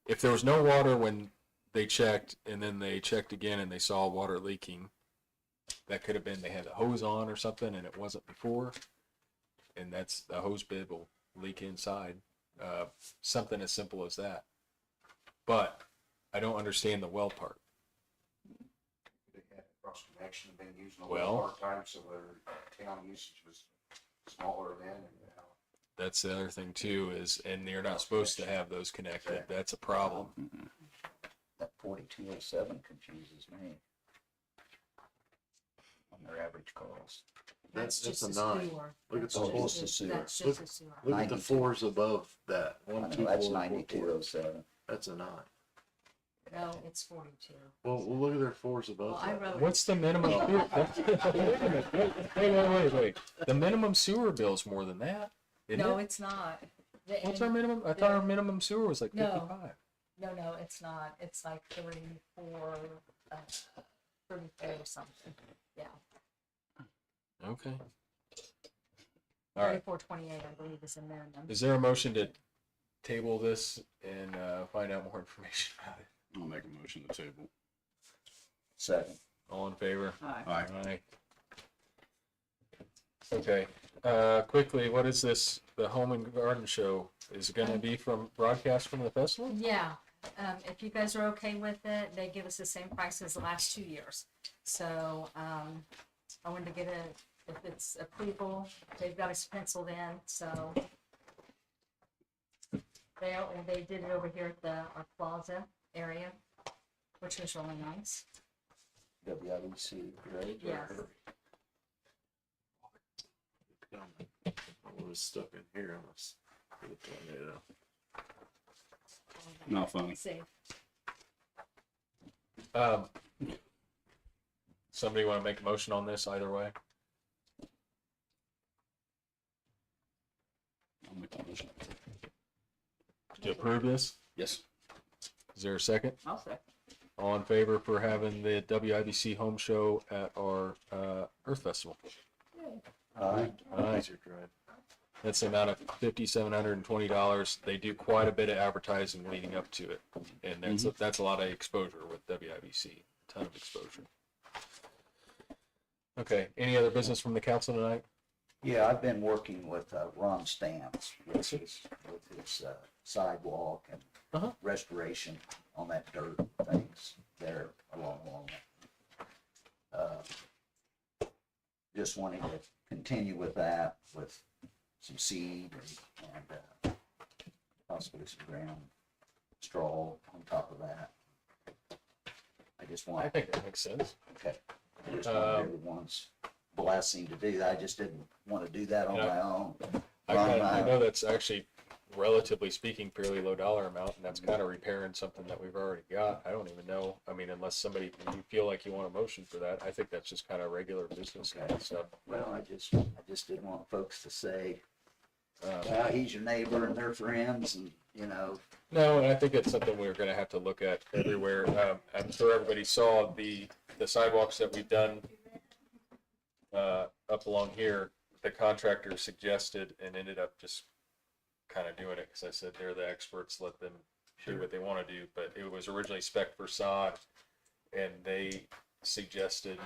if there was no water when they checked, and then they checked again and they saw water leaking, that could have been they had the hose on or something and it wasn't before, and that's the hose bib will leak inside. Something as simple as that. But I don't understand the well part. They had cross connection, been using a Well- little part-time, so their town usage was smaller then, and now. That's the other thing too and you're not supposed to have those connected. That's a problem. That 4207 confuses me. On their average calls. That's just a the 9. sewer. Look at That's the just whole the- sewer. That's just Look- the sewer. Look at the 92. 4s above that. I 1, know, 2, that's 4, 9207. That's a 9. No, it's 42. Well, look at their 4s above Well, I that. wrote. What's the minimum? Wait. The minimum sewer bill's more than that, isn't No, it? it's not. What's our minimum? I thought our minimum sewer was like No. 55. No, it's not. It's like 34, 34 or something. Yeah, Okay. All right. 34.28, I believe, is a minimum. Is there a motion to table this and find out more information about it? I'll make a motion to table. Second. All in favor? Aye. Aye. Okay. Quickly, what is this? The Home and Garden Show is it going to be from broadcast from the festival? Yeah, if you guys are okay with it, they give us the same price as the last 2 years. So, I wanted to get if it's approval, they've got us penciled in, so. They did it over here at our plaza area, which was really nice. WIBC, right? Yes. I was stuck in here. I must get a tornado. Not funny. Safe. Somebody want to make a motion on this either way? I'll make a motion. To approve this? Yes. Is there a second? I'll second. All in favor for having the WIBC home show at our Earth Festival? Aye. Aye. Easier drive. That's the amount of $5,720. They do quite a bit of advertising leading up to it, and that's a lot of exposure with WIBC. A ton of exposure. Okay. Any other business from the council tonight? Yeah, I've been working with Ron Stamps with his sidewalk and Uh-huh. restoration on that dirt things there along just wanting to continue with that with some seed and possibly some ground straw on top of that. I just want. I think that makes sense. Okay. I just want everyone's blessing to do that. I just didn't want to do that on Yeah. my own. I know that's actually, relatively speaking, fairly low dollar amount, and that's kind of repairing something that we've already got. I don't even know. I mean, unless you feel like you want a motion for that, I think that's just kind of regular business kind of stuff. Well, I just didn't want folks to say, he's your neighbor and they're friends and, you know. No, and I think it's something we're gonna have to look at everywhere. I'm sure everybody saw the sidewalks that we've done up along here. The contractor suggested and ended up just kind of doing it because I said they're the experts, let them do what they want to do. But it was originally spec for sod, and they suggested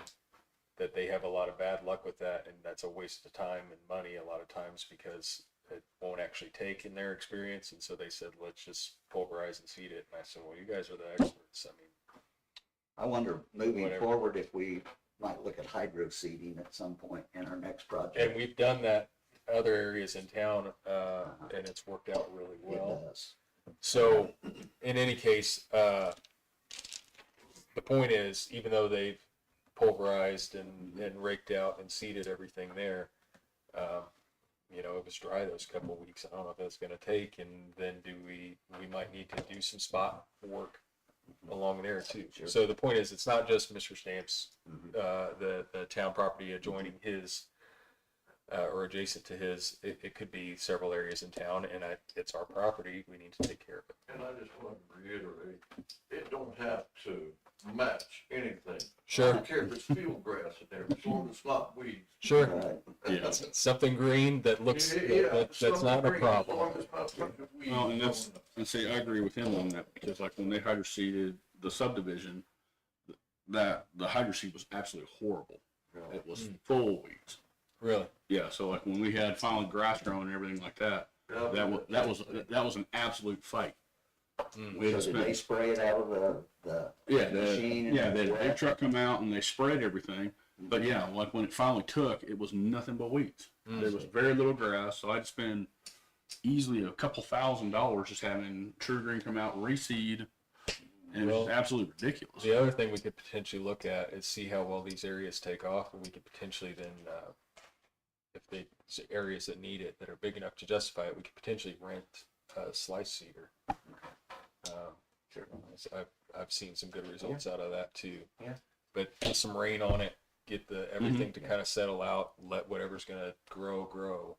that they have a lot of bad luck with that, and that's a waste of time and money a lot of times because it won't actually take in their experience. And so they said, let's just pulverize and seed it. And I said, well, you guys are the experts. I mean, I wonder, moving Whatever. forward, if we might look at hydro seeding at some point in our next project. and we've done that other areas in town, and it's worked out really well. It does. So, in any case, the point is, even though they've pulverized and raked out and seeded everything there, it was dry those couple of weeks. I don't know if that's going to take, and then we might need to do some spot work along there too. Sure. So the point is, it's not just Mr. Stamps, the town property adjoining his or adjacent to his, it could be several areas in town, and it's our property, we need to take care of it. And I just want to reiterate, it don't have to match anything. I Sure, don't care if it's field grass in there, as long as it's not weeds. sure. Right. Yeah. Something green that looks, that's not a problem. Well, and that's, and see, I agree with him on that, because like when they hydro seeded the subdivision, that, the hydro seed was absolutely horrible. It was full of weeds. Really? Yeah, so like when we had finally grass growing and everything like that, that was an absolute fight. We So had to did they spend, spray it out of the yeah, machine? and yeah, they had a big wet? truck come out and they sprayed everything. But yeah, like when it finally took, it was nothing but weeds. There was very little grass, so I'd spend easily a couple $1,000 just having True Green come out, reseed, and it was Well, absolutely ridiculous. The other thing we could potentially look at is see how well these areas take off, and we could potentially then, if they, areas that need it, that are big enough to justify it, we could potentially rent a slice seeder. I've seen some good results out of that too. Yeah. But put some rain on it, get everything to kind of settle out, let whatever's gonna grow.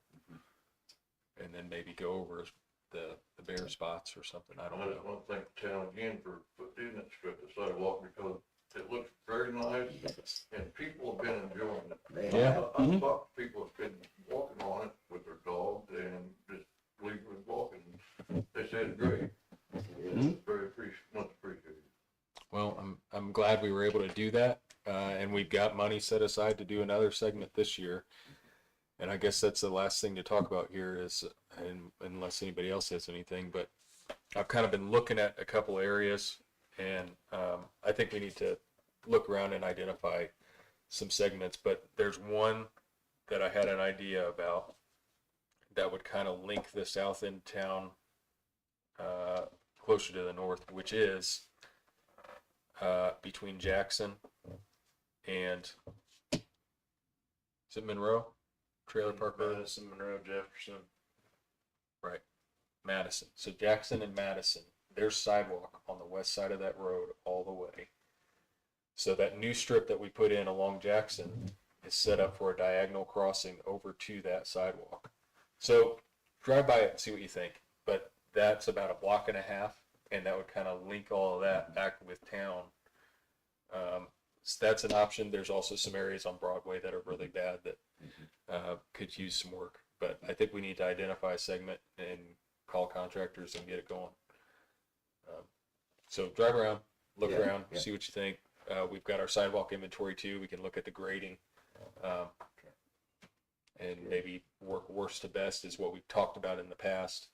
And then maybe go over the bare spots or something, I don't I just know. want to thank the town again for doing that strip of sidewalk, because it looks very nice, Yes. and people have been enjoying it. They Yeah. have. I've talked to people have been walking on it with their dogs and just leaving and walking. They said it's great. It's very much appreciated. Well, I'm glad we were able to do that, and we've got money set aside to do another segment this year. And I guess that's the last thing to talk about here is, and unless anybody else has anything, but I've kind of been looking at a couple areas, and I think we need to look around and identify some segments. But there's one that I had an idea about that would kind of link the south end town closer to the north, which is between Jackson and, is it Monroe? Trailer Park Road? Madison, Monroe, Jefferson. Right, Madison. So Jackson and Madison, there's sidewalk on the west side of that road all the way. So that new strip that we put in along Jackson is set up for a diagonal crossing over to that sidewalk. So drive by it and see what you think. But that's about a block and a half, and that would kind of link all of that back with town. So that's an option. There's also some areas on Broadway that are really bad that could use some work. But I think we need to identify a segment and call contractors and get it going. So drive around, look Yeah, around, yeah. see what you think. We've got our sidewalk inventory too. We can look at the grading. And maybe work worst to best is what we've talked about in the past.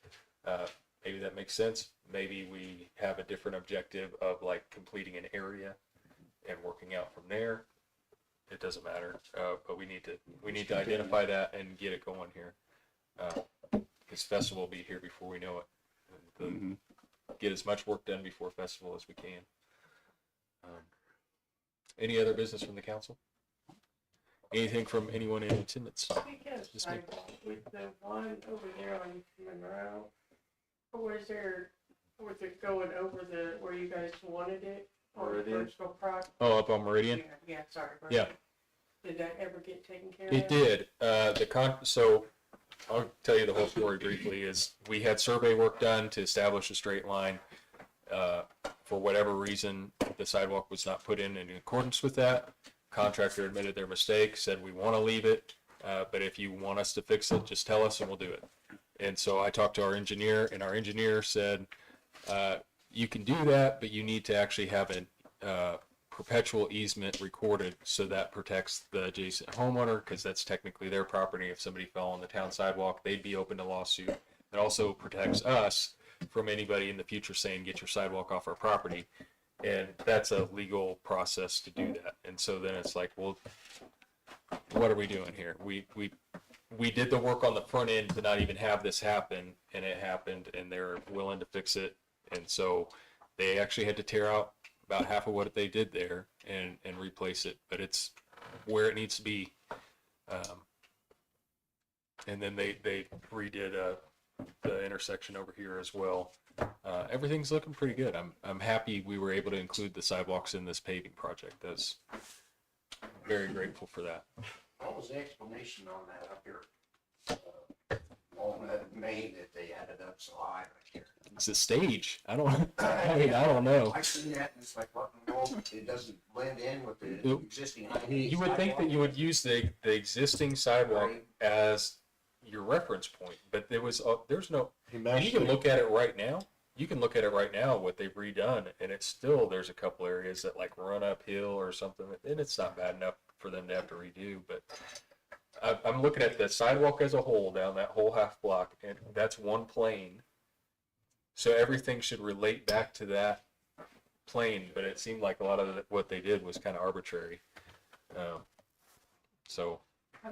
Maybe that makes sense. Maybe we have a different objective of like completing an area and working out from there. It doesn't matter, but we need to identify that and get it going here. This festival will be here before we know it. And, get as much work done before festival as we can. Any other business from the council? Anything from anyone in attendance? Because Yes, I ma'am. with the one over there on Monroe, was it going over where you guys wanted it? Or Meridian? personal property? Oh, up on Meridian? Yeah, sorry. Yeah. Did that ever get taken care of? It did. So I'll tell you the whole story briefly is we had survey work done to establish a straight line. For whatever reason, the sidewalk was not put in accordance with that. Contractor admitted their mistake, said we want to leave it, but if you want us to fix it, just tell us and we'll do it. And so I talked to our engineer, and our engineer said, you can do that, but you need to actually have a perpetual easement recorded so that protects the adjacent homeowner, because that's technically their property. If somebody fell on the town sidewalk, they'd be open to lawsuit. It also protects us from anybody in the future saying, get your sidewalk off our property. And that's a legal process to do that. And so then it's like, well, what are we doing here? We did the work on the front end to not even have this happen, and it happened, and they're willing to fix it. And so they actually had to tear out about half of what they did there and replace it, but it's where it needs to be. And then they redid the intersection over here as well. Everything's looking pretty good. I'm happy we were able to include the sidewalks in this paving project. That's very grateful for that. What was the explanation on that up here? On that main that they added up so high right here? It's a stage. I don't, I mean, I don't know. I see that and it's like, what in the world? It doesn't blend in with the Nope. existing. You would think that you would use the existing sidewalk as your reference point, but there's no, He and matched you can it. look at it right now. You can look at it right now, what they've redone, and it's still, there's a couple areas that like run uphill or something, and it's not bad enough for them to have to redo, but I'm looking at the sidewalk as a whole down that whole half block, and that's one plane. So everything should relate back to that plane, but it seemed like a lot of what they did was kind of arbitrary. So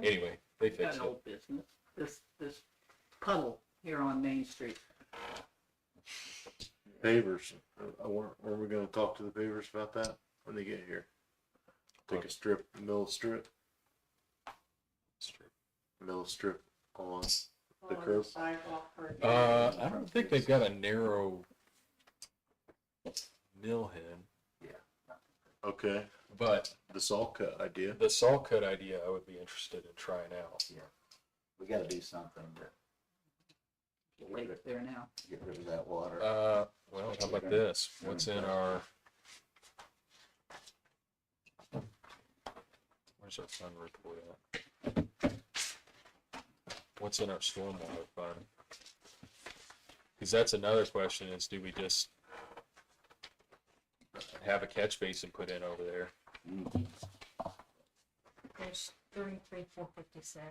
anyway, they Got fixed an it. old business, this puddle here on Main Street. Pavers. Are we gonna talk to the pavers about that when they get here? Take a strip, mill strip on the On curb. sidewalk or- I don't think they've got a narrow mill head, Okay, but the saw cut idea. the saw cut idea I would be interested in trying out. We gotta do something to Lake there now. get rid of that water. Well, how about this? What's in our? Where's our fund report at? What's in our stormwater fund? Because that's another question: is do we just have a catch basin put in over there? There's 33,456,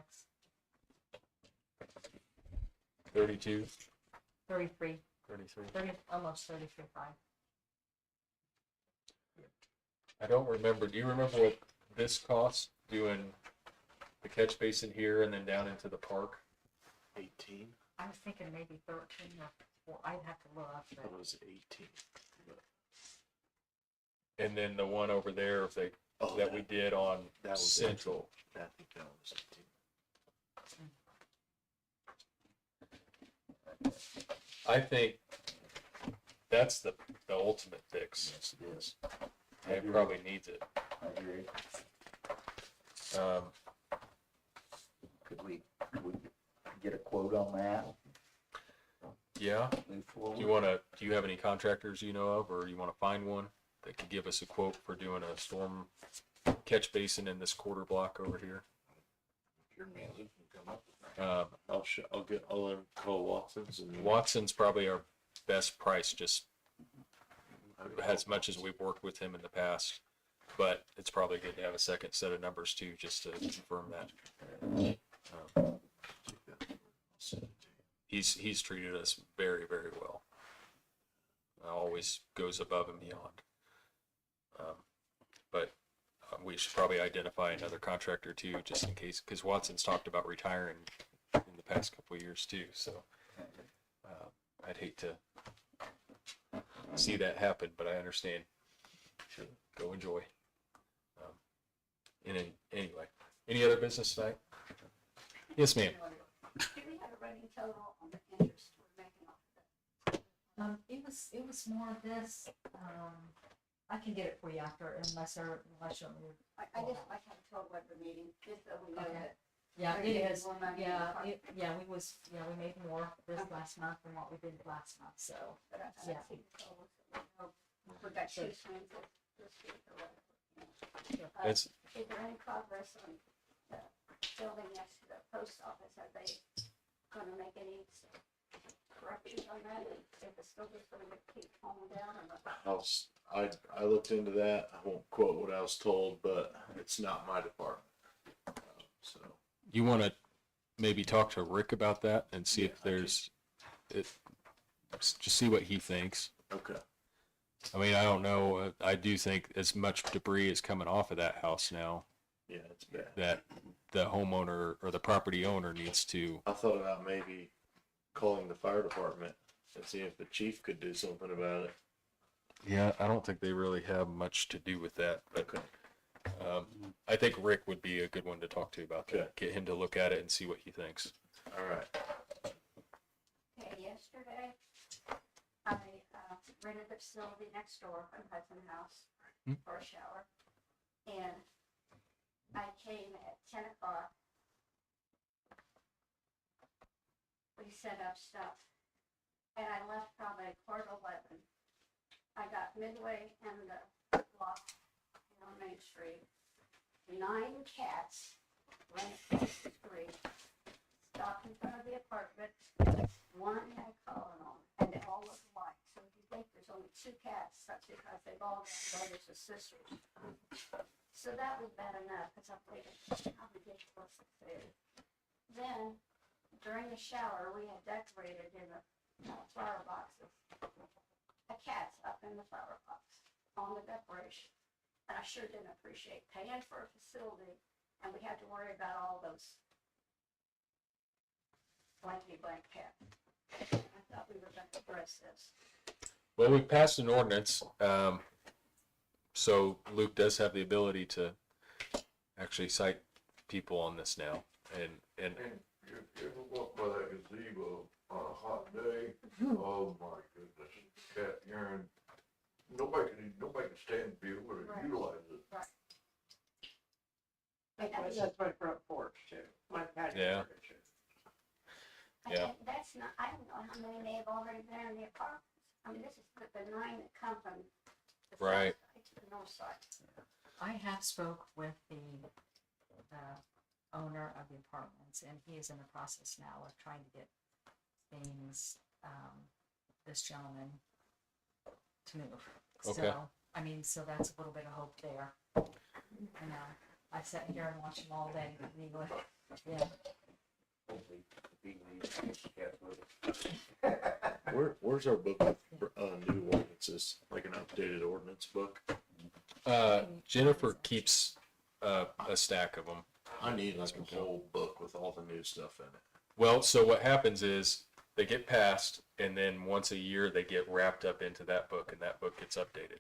32, 33, 33. 30, almost 33.5. I don't remember. Do you remember what this cost doing the catch basin here and then down into the park? 18. I was thinking maybe 13 or 4. I'd have to look, I but thought it was 18. And then the one over there, if they Oh, that we did on that was Central. I think that was 18. I think that's the ultimate fix. Yes, it is. It probably needs it. I agree. Could we get a quote on that? Yeah. Move forward? Do you have any contractors you know of, or you want to find one that could give us a quote for doing a storm catch basin in this quarter block over here? Your man, he can come up with that. I'll let him call Watson's and Watson's probably our best price, just as much as we've worked with him in the past. But it's probably good to have a second set of numbers too, just to confirm that. He's treated us very, very well. Always goes above and beyond. But we should probably identify another contractor too, just in case, because Watson's talked about retiring in the past couple of years too. So I'd hate to see that happen, but I understand. Go enjoy. Anyway, any other business tonight? Yes, ma'am. Do we have a running total on the interest we're making off of that? it was more of this. I can get it for you after, unless you want me to. I just like to have a total every meeting, just so we know Okay. that. Yeah, we're it getting is. more money in Yeah, the pocket. we made more this last month than what we did last month, so. But I Yeah. see the total, so we know we got two swings this week or whatever. That's Is there any progress on the building next to the post office? Are they gonna make any corrections on that? If it's still just gonna keep falling down or what? I looked into that. I won't quote what I was told, but it's not my department. So you want to maybe talk to Rick about that and see if there's it. Just see what he thinks. okay. I mean, I don't know. I do think as much debris is coming off of that house now Yeah, it's bad. that the homeowner or the property owner needs to. I thought about maybe calling the fire department and see if the chief could do something about it. Yeah, I don't think they really have much to do with that, but Okay. I think Rick would be a good one to talk to about that. Okay. Get him to look at it and see what he thinks. All right. Okay, yesterday, I rented the facility next door from Hudson House Hmm. for a shower. And I came at 10 o'clock. We set up stuff, and I left probably 10:11. I got midway in the block on Main Street. 9 cats ran across the street, stopped in front of the apartment. One had a collar on, and they all looked alike. So if you think there's only 2 cats, that's because they've all got brothers and sisters. So that was bad enough, because I'm thinking, how ridiculous this is. Then, during the shower, we had decorated in the flower boxes. A cat's up in the flower box on the decoration. And I sure didn't appreciate paying for a facility, and we had to worry about all those blankety blank cats. I thought we were going to address this. Well, we passed an ordinance, so Luke does have the ability to actually cite people on this now, and And you ever walk by that gazebo on a hot day? Oh my goodness, cat urine. Nobody can stand the view or Right. utilize it. That's my front porch too, my patio. Yeah. area, too. Yeah. And that's not, I don't know how many may have already been in the apartments. I mean, this is the 9 that come from the south Right. side to the north side. I have spoke with the owner of the apartments, and he is in the process now of trying to get things, this gentleman to move. Okay. So, I mean, so that's a little bit of hope there. You know, I sat here and watched him all day, yeah. Where's our book of new ordinances, like an updated ordinance book? Jennifer keeps a stack of them. I need like a whole book with all the new stuff in it. Well, so what happens is they get passed, and then once a year they get wrapped up into that book, and that book gets updated.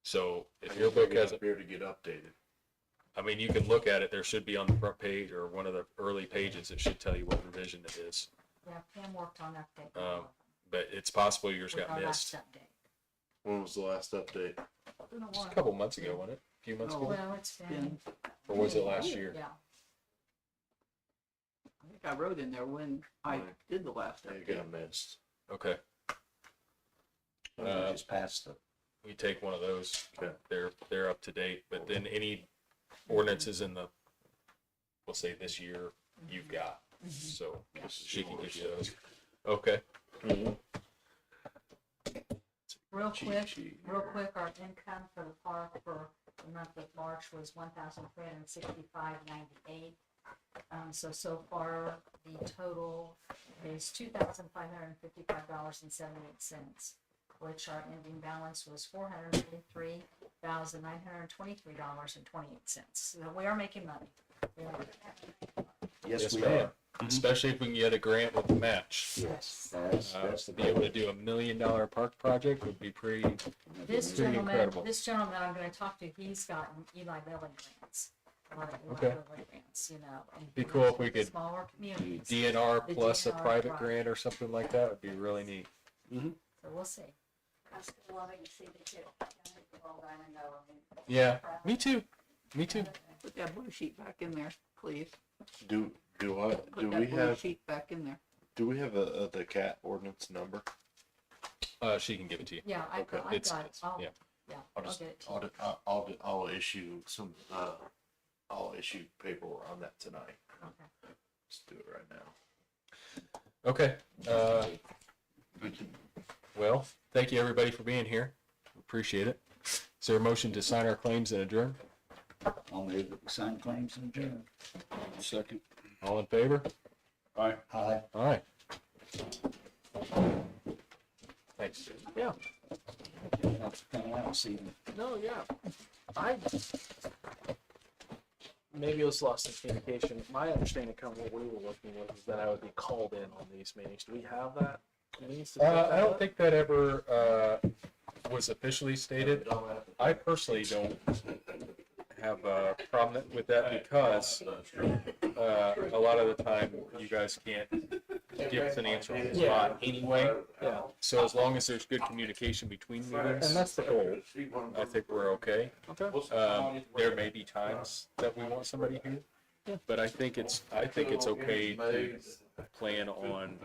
So if your book has, here to get updated. I mean, you can look at it. There should be on the front page or one of the early pages. It should tell you what revision it is. Yeah, Pam worked on update. But it's possible yours With got our missed. last update. When was the last update? Just a couple months ago, wasn't it? A few months ago, Well, it's been. or was it last year? Yeah. I think I wrote in there when I Right. did the last It update. got missed. Okay, We just passed the, we take one of those. Okay. They're up to date. But then any ordinances in the, we'll say this year, you've got. So she can give you those. Okay. Real quick, cheat. our income for the park for the month of March was $1,365.98. So far, the total is $2,555.78, which our ending balance was $433,923.28. So we are making money. We are. yes, we ma'am. are. Especially if we can get a grant with the match. Yes, that's To the be able to do $1 million park project would be pretty. This Pretty incredible. gentleman I'm gonna talk to, he's gotten Eli Lilly grants. A lot of Eli Okay. Lilly grants, you know. and Be cool if we for could Smaller communities. DNR The plus a DNR private project. grant or something like that would be really neat. So we'll see. I'm still loving to see the kid. Well, I know, I mean. Yeah, me too. Me too. Put that blue sheet back in there, please. Do Put we that blue have sheet back in there. the cat ordinance number? She can give it to you. Yeah, I Okay. got it. Yeah. Yeah, I'll I'll just get it to you. I'll issue some I'll issue paperwork on that tonight. Okay. Let's do it right now. Okay. Well, thank you everybody for being here. Appreciate it. Is there a motion to sign our claims and adjourn? I'll move that we sign claims and adjourn. Second. All in favor? Aye. Aye. All right. Thanks. Yeah. Thanks for coming out this evening. No, yeah. Maybe it was lost in communication. My understanding, kind of what we were looking with, is that I would be called in on these meetings. Do we have that? Means to pick that I don't up? think that ever was officially stated. I personally don't have a problem with that because a lot of the time you guys can't give us an answer on the spot anyway. Yeah. So as long as there's good communication between meetings, And that's the goal. I think we're okay. Okay. There may be times that we want somebody here, Yeah. but I think it's okay to plan on,